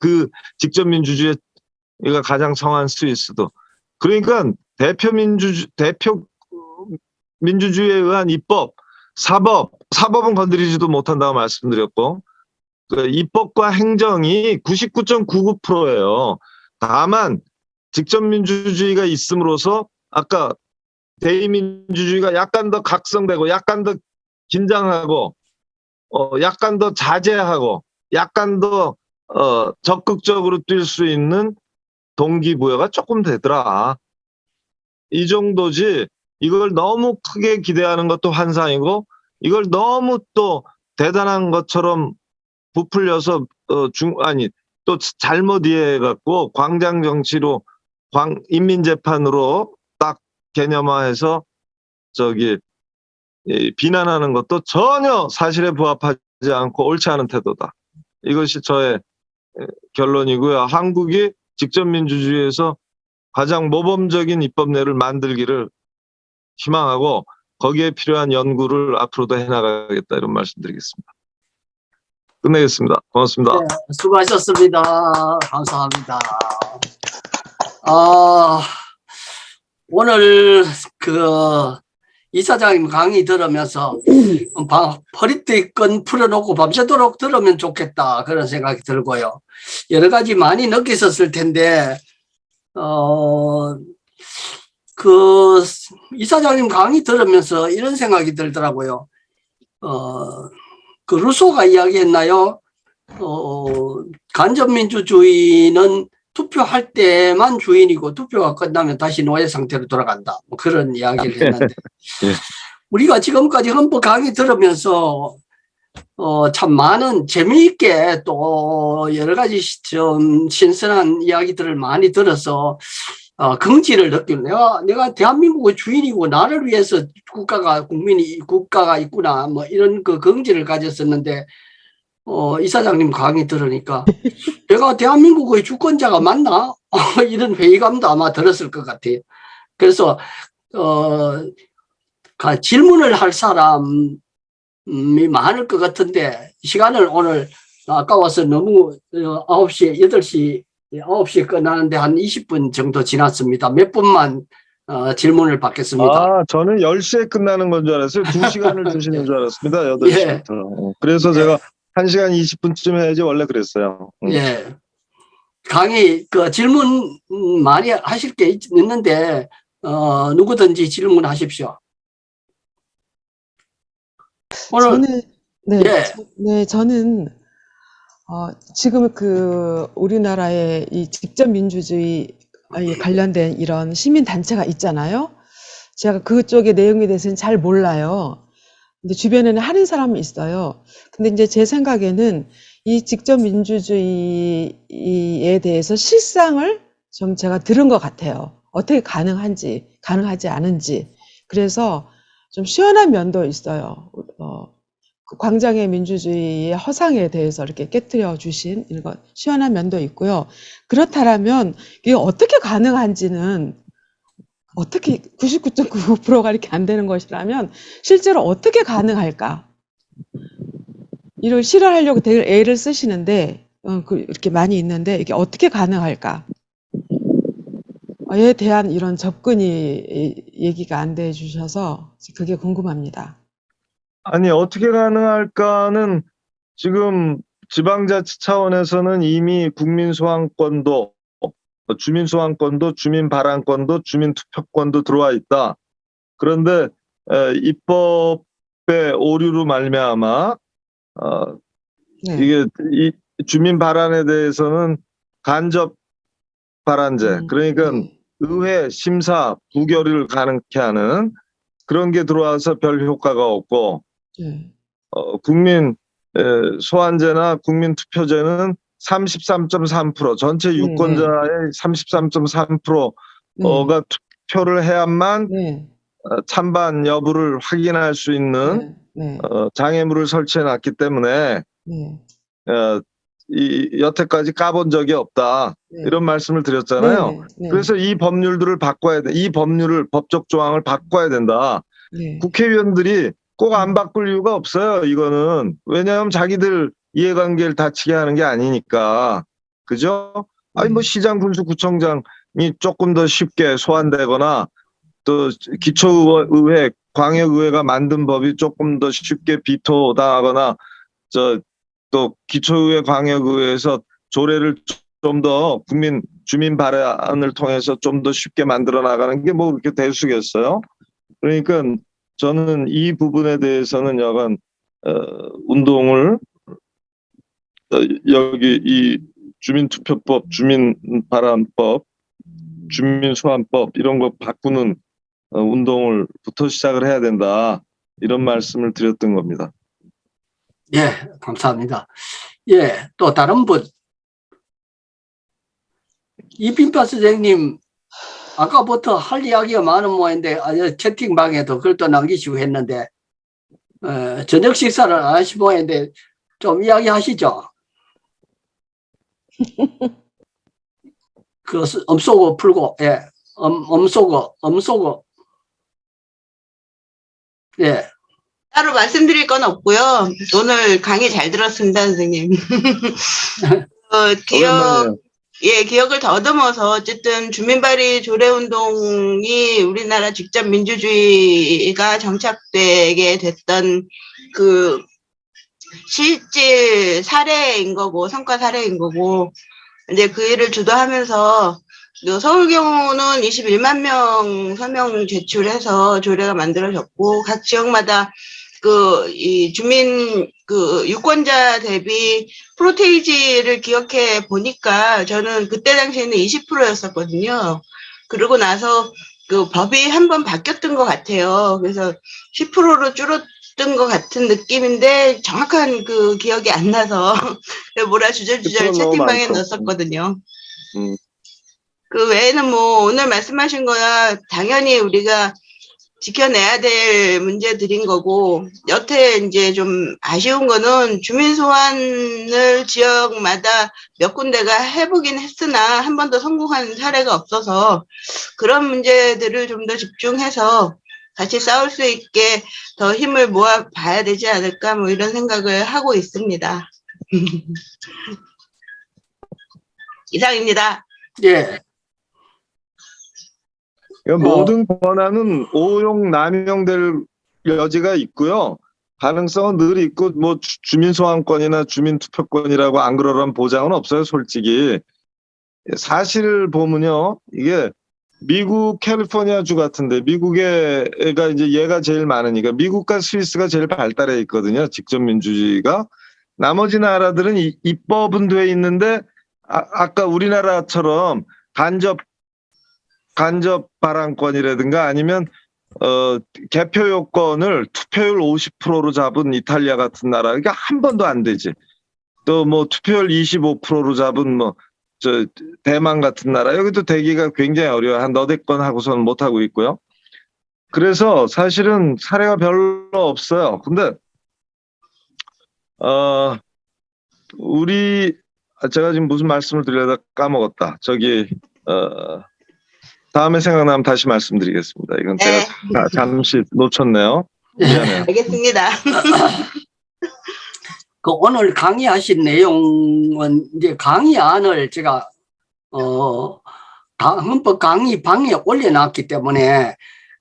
직접민주주의가 가장 성한 스위스도. 그러니까 대표 민주주의에 의한 입법, 사법은 건드리지도 못한다고 말씀드렸고, 그 입법과 행정이 99.99%예요. 다만 직접민주주의가 있음으로써 아까 대의민주주의가 약간 더 각성되고 약간 더 긴장하고 약간 더 자제하고 약간 더 적극적으로 뛸 수 있는 동기부여가 조금 되더라. 이 정도지 이걸 너무 크게 기대하는 것도 환상이고 이걸 너무 또 대단한 것처럼 부풀려서 또 잘못 이해해갖고 광장 정치로 인민재판으로 딱 개념화해서 비난하는 것도 전혀 사실에 부합하지 않고 옳지 않은 태도다. 이것이 저의 결론이고요. 한국이 직접민주주의에서 가장 모범적인 입법례를 만들기를 희망하고 거기에 필요한 연구를 앞으로도 해나가겠다 이런 말씀드리겠습니다. 끝내겠습니다. 고맙습니다. 네, 수고하셨습니다. 감사합니다. 아, 오늘 이사장님 강의 들으면서 허리띠끈 풀어놓고 밤새도록 들으면 좋겠다 그런 생각이 들고요. 여러 가지 많이 느끼셨을 텐데 이사장님 강의 들으면서 이런 생각이 들더라고요. 루소가 이야기했나요? 간접민주주의는 투표할 때만 주인이고 투표가 끝나면 다시 노예 상태로 돌아간다. 뭐 그런 이야기를 했는데 예. 우리가 지금까지 헌법 강의 들으면서 참 많은 재미있게 또 여러 가지 좀 신선한 이야기들을 많이 들어서 긍지를 느끼는 내가 대한민국의 주인이고 나를 위해서 국가가 있구나 뭐 이런 그 긍지를 가졌었는데 이사장님 강의 들으니까 내가 대한민국의 주권자가 맞나? 이런 회의감도 아마 들었을 것 같아요. 그래서 질문을 할 사람이 많을 것 같은데 시간을 오늘 아까워서 너무 9시에 끝나는데 한 20분 정도 지났습니다. 몇 분만 질문을 받겠습니다. 저는 10시에 끝나는 건 줄 알았어요. 2시간을 주시는 줄 알았습니다. 8시부터. 그래서 제가 1시간 20분쯤 해야지 원래 그랬어요. 예. 강의 질문 많이 하실 게 있는데 누구든지 질문하십시오. 오늘 저는 지금 우리나라의 이 직접 민주주의 관련된 이런 시민 단체가 있잖아요. 제가 그쪽의 내용에 대해서는 잘 몰라요. 근데 주변에는 하는 사람이 있어요. 근데 이제 제 생각에는 이 직접 민주주의에 대해서 실상을 좀 제가 들은 것 같아요. 어떻게 가능하지 않은지. 그래서 좀 시원한 면도 있어요. 그 광장의 민주주의의 허상에 대해서 이렇게 깨트려 주신 이런 시원한 면도 있고요. 그렇다면 이게 어떻게 가능한지는 어떻게 99.99%가 이렇게 안 되는 것이라면 실제로 어떻게 가능할까? 이걸 실현하려고 되게 애를 쓰시는데 이렇게 많이 있는데 이게 어떻게 가능할까? 에 대한 이런 접근이 얘기가 안 돼 주셔서 그게 궁금합니다. 아니 어떻게 가능할까는 지금 지방자치 차원에서는 이미 국민소환권도 주민소환권도 주민발안권도 주민투표권도 들어와 있다. 그런데 입법의 오류로 말미암아 네. 이게 이 주민 발안에 대해서는 간접 발안제, 그러니까 의회 심사 부결을 가능케 하는 그런 게 들어와서 별 효과가 없고, 네. 국민 소환제나 국민 투표제는 33.3% 전체 유권자의 33.3%가 투표를 해야만 네. 찬반 여부를 확인할 수 있는 네. 장애물을 설치해 놨기 때문에 네. 여태까지 까본 적이 없다. 네. 이런 말씀을 드렸잖아요. 네. 네. 그래서 이 법률들을 바꿔야 돼. 이 법률을 법적 조항을 바꿔야 된다. 네. 국회의원들이 꼭 안 바꿀 이유가 없어요. 이거는 왜냐하면 자기들 이해관계를 다치게 하는 게 아니니까. 그죠? 아니 뭐 시장 군수 구청장이 조금 더 쉽게 소환되거나 또 기초의회 광역의회가 만든 법이 조금 더 쉽게 비토당하거나 또 기초의회 광역의회에서 조례를 좀 더 주민 발안을 통해서 좀 더 쉽게 만들어 나가는 게 뭐 그렇게 대수겠어요? 그러니까 저는 이 부분에 대해서는 여간 운동을 여기 이 주민투표법, 주민발안법, 주민소환법 이런 거 바꾸는 운동을부터 시작을 해야 된다. 이런 말씀을 드렸던 겁니다. 예, 감사합니다. 예, 또 다른 분. 이빈파 선생님, 아까부터 할 이야기가 많은 모양인데, 채팅방에도 글도 남기시고 했는데, 저녁 식사를 안 하신 모양인데, 좀 이야기 하시죠. 그, 엄쏘고 풀고, 예, 엄쏘고, 예. 따로 말씀드릴 건 없고요. 오늘 강의 잘 들었습니다, 선생님. 기억을 더듬어서 어쨌든 주민발의 조례운동이 우리나라 직접 민주주의가 정착되게 됐던 그 실질 사례인 거고, 성과 사례인 거고, 이제 그 일을 주도하면서 서울 경우는 21만 명 서명 제출해서 조례가 만들어졌고, 각 지역마다 이 주민, 유권자 대비 프로테이지를 기억해 보니까 저는 그때 당시에는 20%였었거든요. 그러고 나서 법이 한번 바뀌었던 것 같아요. 그래서 10%로 줄었던 것 같은 느낌인데 정확한 기억이 안 나서 뭐라 주절주절 채팅방에 넣었었거든요. 그 외에는 뭐 오늘 말씀하신 거야 당연히 우리가 지켜내야 될 문제들인 거고, 여태 이제 좀 아쉬운 거는 주민 소환을 지역마다 몇 군데가 해보긴 했으나 한 번도 성공한 사례가 없어서 그런 문제들을 좀 더 집중해서 같이 싸울 수 있게 더 힘을 모아 봐야 되지 않을까 뭐 이런 생각을 하고 있습니다. 이상입니다. 예. 모든 권한은 오용 남용될 여지가 있고요. 가능성은 늘 있고 뭐 주민소환권이나 주민투표권이라고 안 그러란 보장은 없어요. 솔직히 사실을 보면요, 이게 미국 캘리포니아주 같은데 미국에가 이제 얘가 제일 많으니까 미국과 스위스가 제일 발달해 있거든요. 직접 민주주의가. 나머지 나라들은 입법은 돼 있는데 아까 우리나라처럼 간접 발안권이라든가 아니면 개표 요건을 투표율 50%로 잡은 이탈리아 같은 나라, 그러니까 한 번도 안 되지. 또 뭐 투표율 25%로 잡은 대만 같은 나라, 여기도 되기가 굉장히 어려워요. 한 너댓 건 하고서는 못 하고 있고요. 그래서 사실은 사례가 별로 없어요. 근데 제가 지금 무슨 말씀을 드리려다 까먹었다. 다음에 생각나면 다시 말씀드리겠습니다. 이건 네. 제가 잠시 놓쳤네요. 미안해요. 알겠습니다. 오늘 강의하신 내용은 이제 강의안을 제가 헌법 강의방에 올려놨기 때문에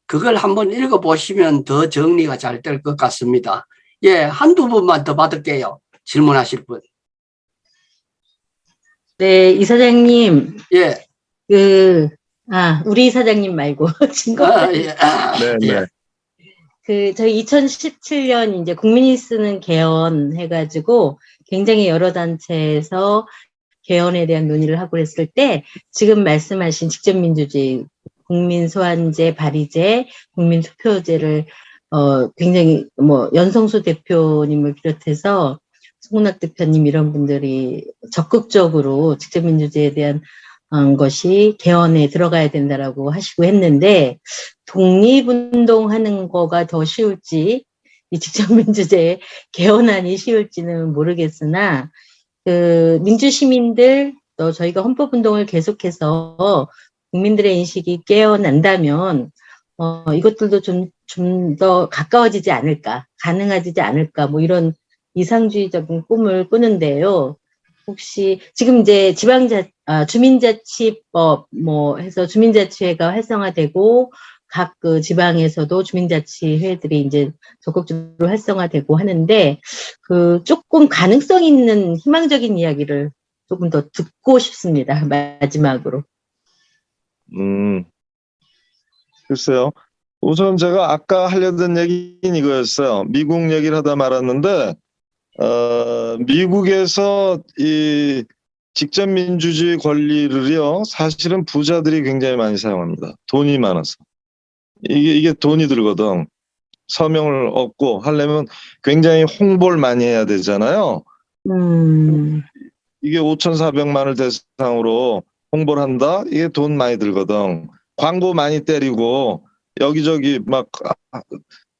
그걸 한번 읽어보시면 더 정리가 잘 될 것 같습니다. 예, 한두 분만 더 받을게요. 질문하실 분. 네, 이사장님. 예. 우리 이사장님 말고. 예. 네. 저희 2017년 이제 국민이 쓰는 개헌 해가지고 굉장히 여러 단체에서 개헌에 대한 논의를 하고 그랬을 때 지금 말씀하신 직접민주주의, 국민소환제, 발의제, 국민투표제를 굉장히 연성수 대표님을 비롯해서 송문학 대표님 이런 분들이 적극적으로 직접민주주의에 대한 것이 개헌에 들어가야 된다라고 하시고 했는데 독립운동하는 거가 더 쉬울지 이 직접민주제 개헌안이 쉬울지는 모르겠으나 그 민주시민들 또 저희가 헌법운동을 계속해서 국민들의 인식이 깨어난다면 이것들도 좀 더 가까워지지 않을까, 가능하지 않을까, 뭐 이런 이상주의적인 꿈을 꾸는데요. 혹시 지금 이제 주민자치법 뭐 해서 주민자치회가 활성화되고 각 그 지방에서도 주민자치회들이 이제 적극적으로 활성화되고 하는데 그 조금 가능성 있는 희망적인 이야기를 조금 더 듣고 싶습니다. 마지막으로. 글쎄요. 우선 제가 아까 하려던 얘기는 이거였어요. 미국 얘기를 하다 말았는데, 미국에서 이 직접 민주주의 권리를요, 사실은 부자들이 굉장히 많이 사용합니다. 돈이 많아서. 이게 돈이 들거든. 서명을 얻고 하려면 굉장히 홍보를 많이 해야 되잖아요. 이게 5,400만을 대상으로 홍보를 한다? 이게 돈 많이 들거든. 광고 많이 때리고 여기저기 막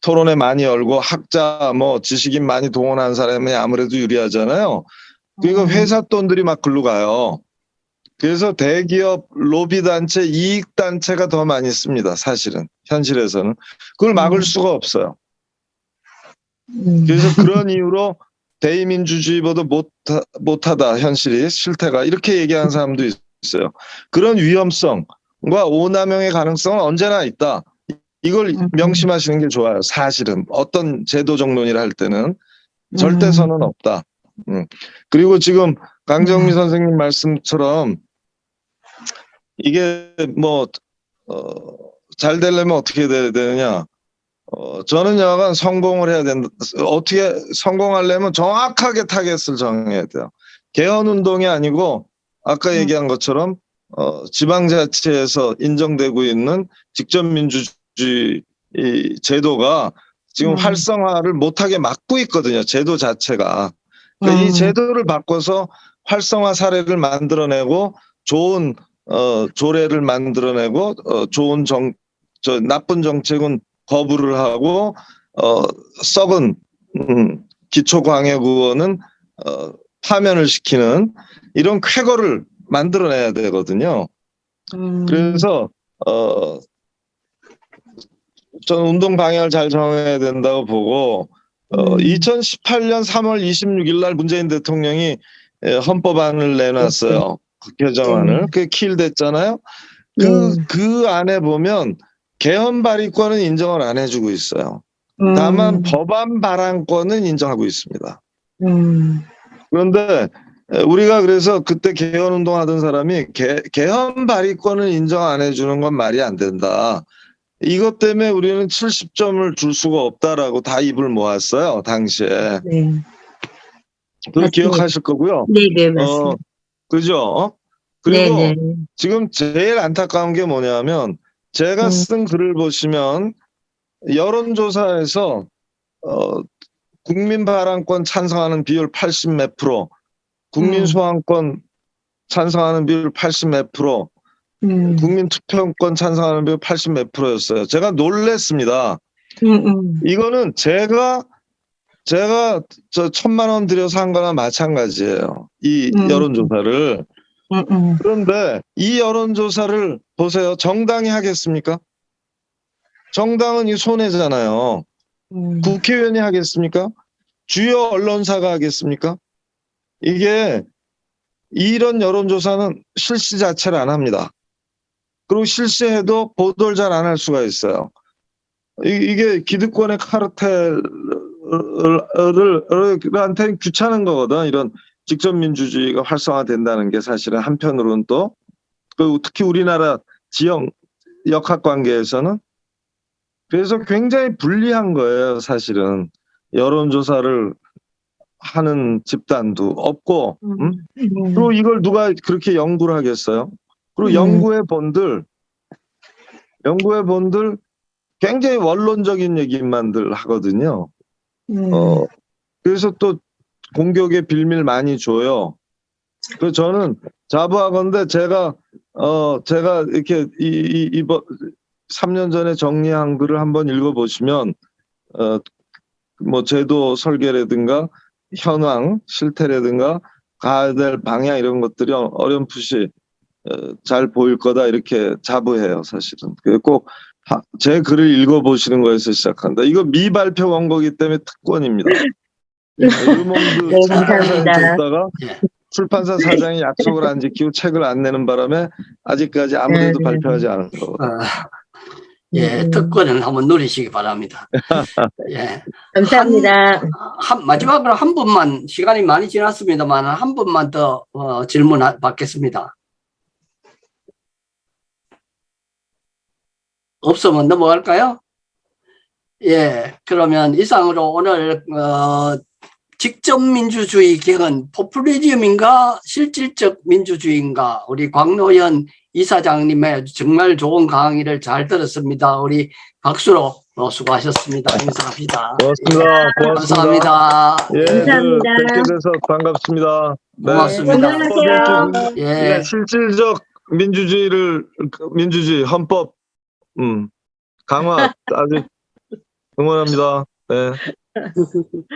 토론회 많이 열고 학자 뭐 지식인 많이 동원한 사람이 아무래도 유리하잖아요. 그러니까 회사 돈들이 막 글로 가요. 그래서 대기업 로비단체 이익단체가 더 많이 씁니다. 사실은 현실에서는 그걸 막을 수가 없어요. 그래서 그런 이유로 대의민주주의보다 못하다 현실이 실태가 이렇게 얘기하는 사람도 있어요. 그런 위험성과 오남용의 가능성은 언제나 있다. 이걸 명심하시는 게 좋아요. 사실은 어떤 제도적 논의를 할 때는 절대선은 없다. 그리고 지금 강정미 선생님 말씀처럼 이게 뭐 잘 되려면 어떻게 돼야 되느냐. 저는 여하간 성공을 해야 된다. 어떻게 성공하려면 정확하게 타겟을 정해야 돼요. 개헌운동이 아니고 아까 얘기한 것처럼 지방자치에서 인정되고 있는 직접민주주의 제도가 지금 활성화를 못하게 막고 있거든요. 제도 자체가. 그러니까 이 제도를 바꿔서 활성화 사례를 만들어내고 좋은 조례를 만들어내고 좋은 나쁜 정책은 거부를 하고 썩은 기초광역의원은 파면을 시키는 이런 쾌거를 만들어내야 되거든요. 그래서 저는 운동 방향을 잘 정해야 된다고 보고 2018년 3월 26일 날 문재인 대통령이 헌법안을 내놨어요. 그 개정안을. 그게 킬됐잖아요. 그 안에 보면 개헌 발의권은 인정을 안 해주고 있어요. 다만 법안 발의권은 인정하고 있습니다. 그런데 우리가 그래서 그때 개헌 운동하던 사람이 개헌 발의권을 인정 안 해주는 건 말이 안 된다. 이것 때문에 우리는 70점을 줄 수가 없다라고 다 입을 모았어요. 당시에. 네. 그걸 기억하실 거고요. 네, 맞습니다. 그죠? 그리고 네. 지금 제일 안타까운 게 뭐냐면 제가 쓴 글을 보시면 여론조사에서 국민 발언권 찬성하는 비율 80 몇 프로, 국민 소환권 찬성하는 비율 80 몇 프로, 국민 투표권 찬성하는 비율 80 몇 프로였어요. 제가 놀랬습니다. 이거는 제가 저 1,000만 원 들여서 한 거나 마찬가지예요. 이 여론조사를. 그런데 이 여론조사를 보세요. 정당이 하겠습니까? 정당은 이 손해잖아요. 국회의원이 하겠습니까? 주요 언론사가 하겠습니까? 이게 이런 여론조사는 실시 자체를 안 합니다. 그리고 실시해도 보도를 잘 안 할 수가 있어요. 이게 기득권의 카르텔한테는 귀찮은 거거든. 이런 직접민주주의가 활성화된다는 게 사실은 한편으로는 또 특히 우리나라 지역 역학관계에서는 그래서 굉장히 불리한 거예요. 사실은 여론조사를 하는 집단도 없고, 음. 그리고 이걸 누가 그렇게 연구를 하겠어요? 그리고 연구해 본들 굉장히 원론적인 얘기만들 하거든요. 그래서 또 공격의 빌미를 많이 줘요. 그래서 저는 자부하건대 제가 이렇게 이번 3년 전에 정리한 글을 한번 읽어보시면, 뭐 제도 설계라든가 현황, 실태라든가 가야 될 방향 이런 것들이 어렴풋이 잘 보일 거다 이렇게 자부해요, 사실은. 꼭 제 글을 읽어보시는 거에서 시작한다. 이거 미발표 원고기 때문에 특권입니다. 르몽드 네, 출판사에 감사합니다. 뒀다가 예. 출판사 사장이 약속을 안 지키고 책을 안 내는 바람에 아직까지 아무데도 발표하지 않은 거거든요. 예, 특권을 한번 누리시기 바랍니다. 예. 감사합니다. 마지막으로 한 분만, 시간이 많이 지났습니다만, 한 분만 더 질문 받겠습니다. 없으면 넘어갈까요? 예, 그러면 이상으로 오늘 직접 민주주의 개헌, 포퓰리즘인가 실질적 민주주의인가, 우리 광노현 이사장님의 정말 좋은 강의를 잘 들었습니다. 우리 박수로 수고하셨습니다. 인사합니다. 고맙습니다. 고맙습니다. 감사합니다. 예, 감사합니다. 뵙게 돼서 반갑습니다. 네. 고맙습니다. 건강하세요. 예, 실질적 민주주의 헌법 강화 아주 응원합니다. 네.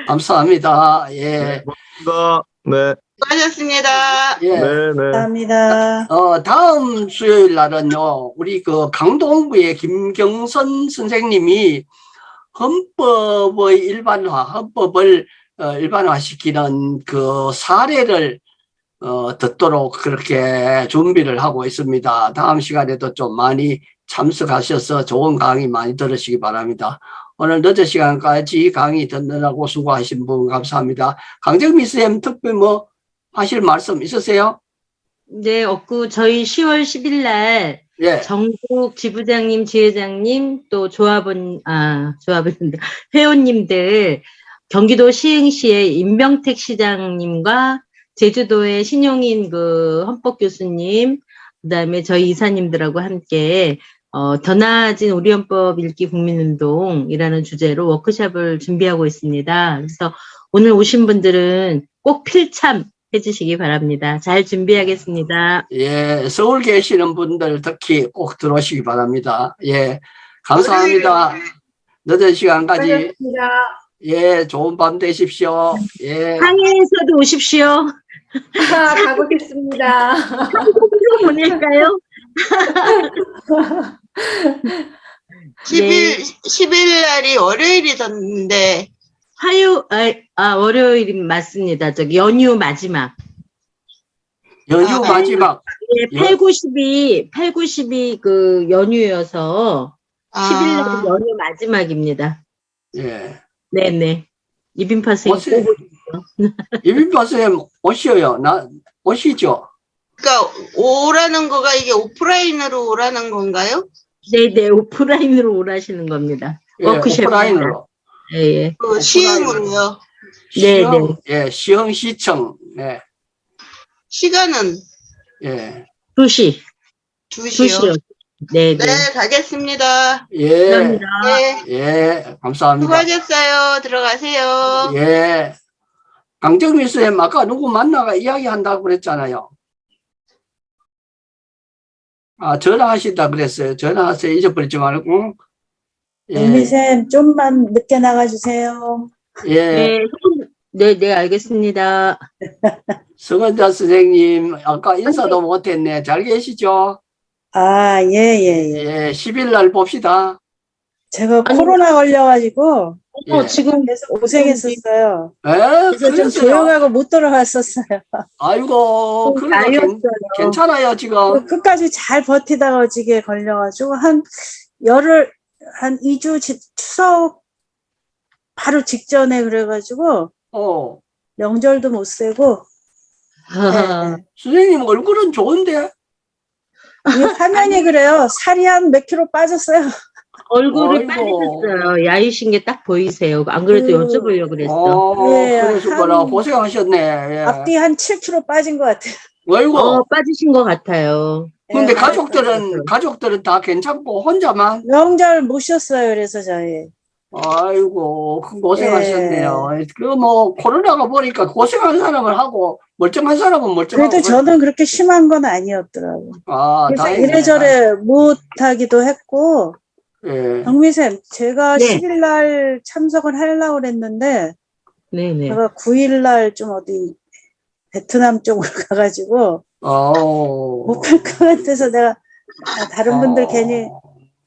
감사합니다. 예, 고맙습니다. 네. 수고하셨습니다. 예. 네, 네. 감사합니다. 다음 수요일 날은요, 우리 그 강동구의 김경선 선생님이 헌법의 일반화, 헌법을 일반화시키는 그 사례를 듣도록 그렇게 준비를 하고 있습니다. 다음 시간에도 좀 많이 참석하셔서 좋은 강의 많이 들으시기 바랍니다. 오늘 늦은 시간까지 강의 듣느라고 수고하신 분 감사합니다. 강정미 쌤 특별히 뭐 하실 말씀 있으세요? 네, 없고 저희 10월 10일 날 예. 전국 지부장님, 지회장님, 또 회원님들, 경기도 시흥시의 임병택 시장님과 제주도의 신용인 그 헌법 교수님, 그다음에 저희 이사님들하고 함께 더 나아진 우리 헌법 읽기 국민운동이라는 주제로 워크숍을 준비하고 있습니다. 그래서 오늘 오신 분들은 꼭 필참 해주시기 바랍니다. 잘 준비하겠습니다. 예, 서울 계시는 분들 특히 꼭 들어오시기 바랍니다. 예, 감사합니다. 늦은 시간까지. 수고하셨습니다. 예, 좋은 밤 되십시오. 예. 항해에서도 오십시오. 가보겠습니다. 보낼까요? 10일 날이 월요일이던데, 월요일이 맞습니다. 저기 연휴 마지막. 연휴 마지막. 예, 8, 90이 그 연휴여서 10일 날 연휴 마지막입니다. 예. 네네. 이빈파 선생님 꼭 이빈파 선생님 오셔요. 오시죠. 그러니까 오라는 거가 이게 오프라인으로 오라는 건가요? 네네, 오프라인으로 오라시는 겁니다. 예, 워크숍. 오프라인으로. 예, 예. 그 시흥으로요. 네, 시흥, 예, 시흥시청. 예, 시간은 예. 2시. 2시요. 네네. 네, 가겠습니다. 예, 감사합니다. 네, 예, 감사합니다. 수고하셨어요. 들어가세요. 예. 강정미 쌤, 아까 누구 만나가 이야기한다고 그랬잖아요. 전화하신다 그랬어요. 전화하세요. 잊어버리지 말고. 예, 은미쌤, 좀만 늦게 나가주세요. 예. 네, 알겠습니다. 성은자 선생님, 아까 인사도 못했네. 잘 계시죠? 예. 10일 날 봅시다. 제가 코로나 걸려가지고 예. 지금 계속 고생했었어요. 그래서 그래서 좀 조용하고 못 돌아왔었어요. 아이고, 그래도 괜찮아요, 지금. 끝까지 잘 버티다가 어지게 걸려가지고 한 2주 추석 바로 직전에 그래가지고 명절도 못 세고. 네. 선생님 얼굴은 좋은데? 이게 화면이 그래요. 살이 한 몇 킬로 빠졌어요. 얼굴이 아이고. 빨개졌어요. 야이신 게 딱 보이세요. 안 그래도 그- 여쭤보려고 그랬어. 예, 그러셨구나. 한- 고생하셨네. 예. 앞뒤 한 7kg 빠진 것 같아요. 아이고. 빠지신 것 같아요. 근데 예, 가족들은 다 괜찮고 혼자만? 명절 못 쉬었어요. 그래서 저희. 아이고, 고생하셨네요. 그 뭐 코로나가 보니까 고생한 사람을 하고 멀쩡한 사람은 멀쩡하고. 그래도 저는 그렇게 심한 건 아니었더라고요. 아, 그래서 다행이네. 이래저래 못하기도 했고, 예. 정미쌤, 제가 네. 10일 날 참석을 하려고 그랬는데, 네네. 제가 9일 날 좀 어디 베트남 쪽으로 가가지고, 못 갈 것 같아서 내가 다른 분들 괜히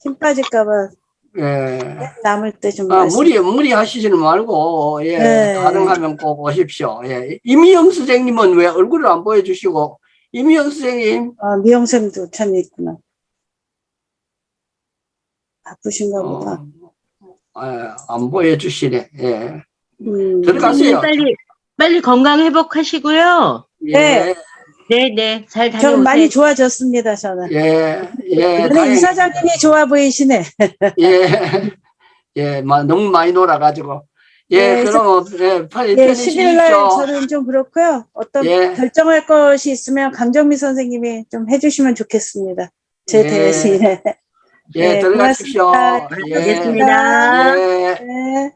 힘 빠질까봐 예. 남을 때 좀 무리하시지는 말고, 예. 네. 가능하면 꼭 오십시오. 예. 이미영 선생님은 왜 얼굴을 안 보여주시고, 이미영 선생님, 미영쌤도 참 있구나. 바쁘신가 보다. 안 보여주시네. 예. 음. 들어가세요. 빨리 건강 회복하시고요. 예. 네네. 잘 전 다녀오세요. 많이 좋아졌습니다, 저는. 예. 예. 근데 다행히- 이사장님이 좋아 보이시네. 예. 예. 너무 많이 놀아가지고. 예. 예, 그럼, 예. 편히 예, 편히 10일 날 쉬십시오. 저는 좀 그렇고요. 어떤 예. 결정할 것이 있으면 강정미 선생님이 좀 해주시면 좋겠습니다. 제 예. 대신에. 예. 네, 들어가십시오. 고맙습니다. 예. 알겠습니다. 예. 네.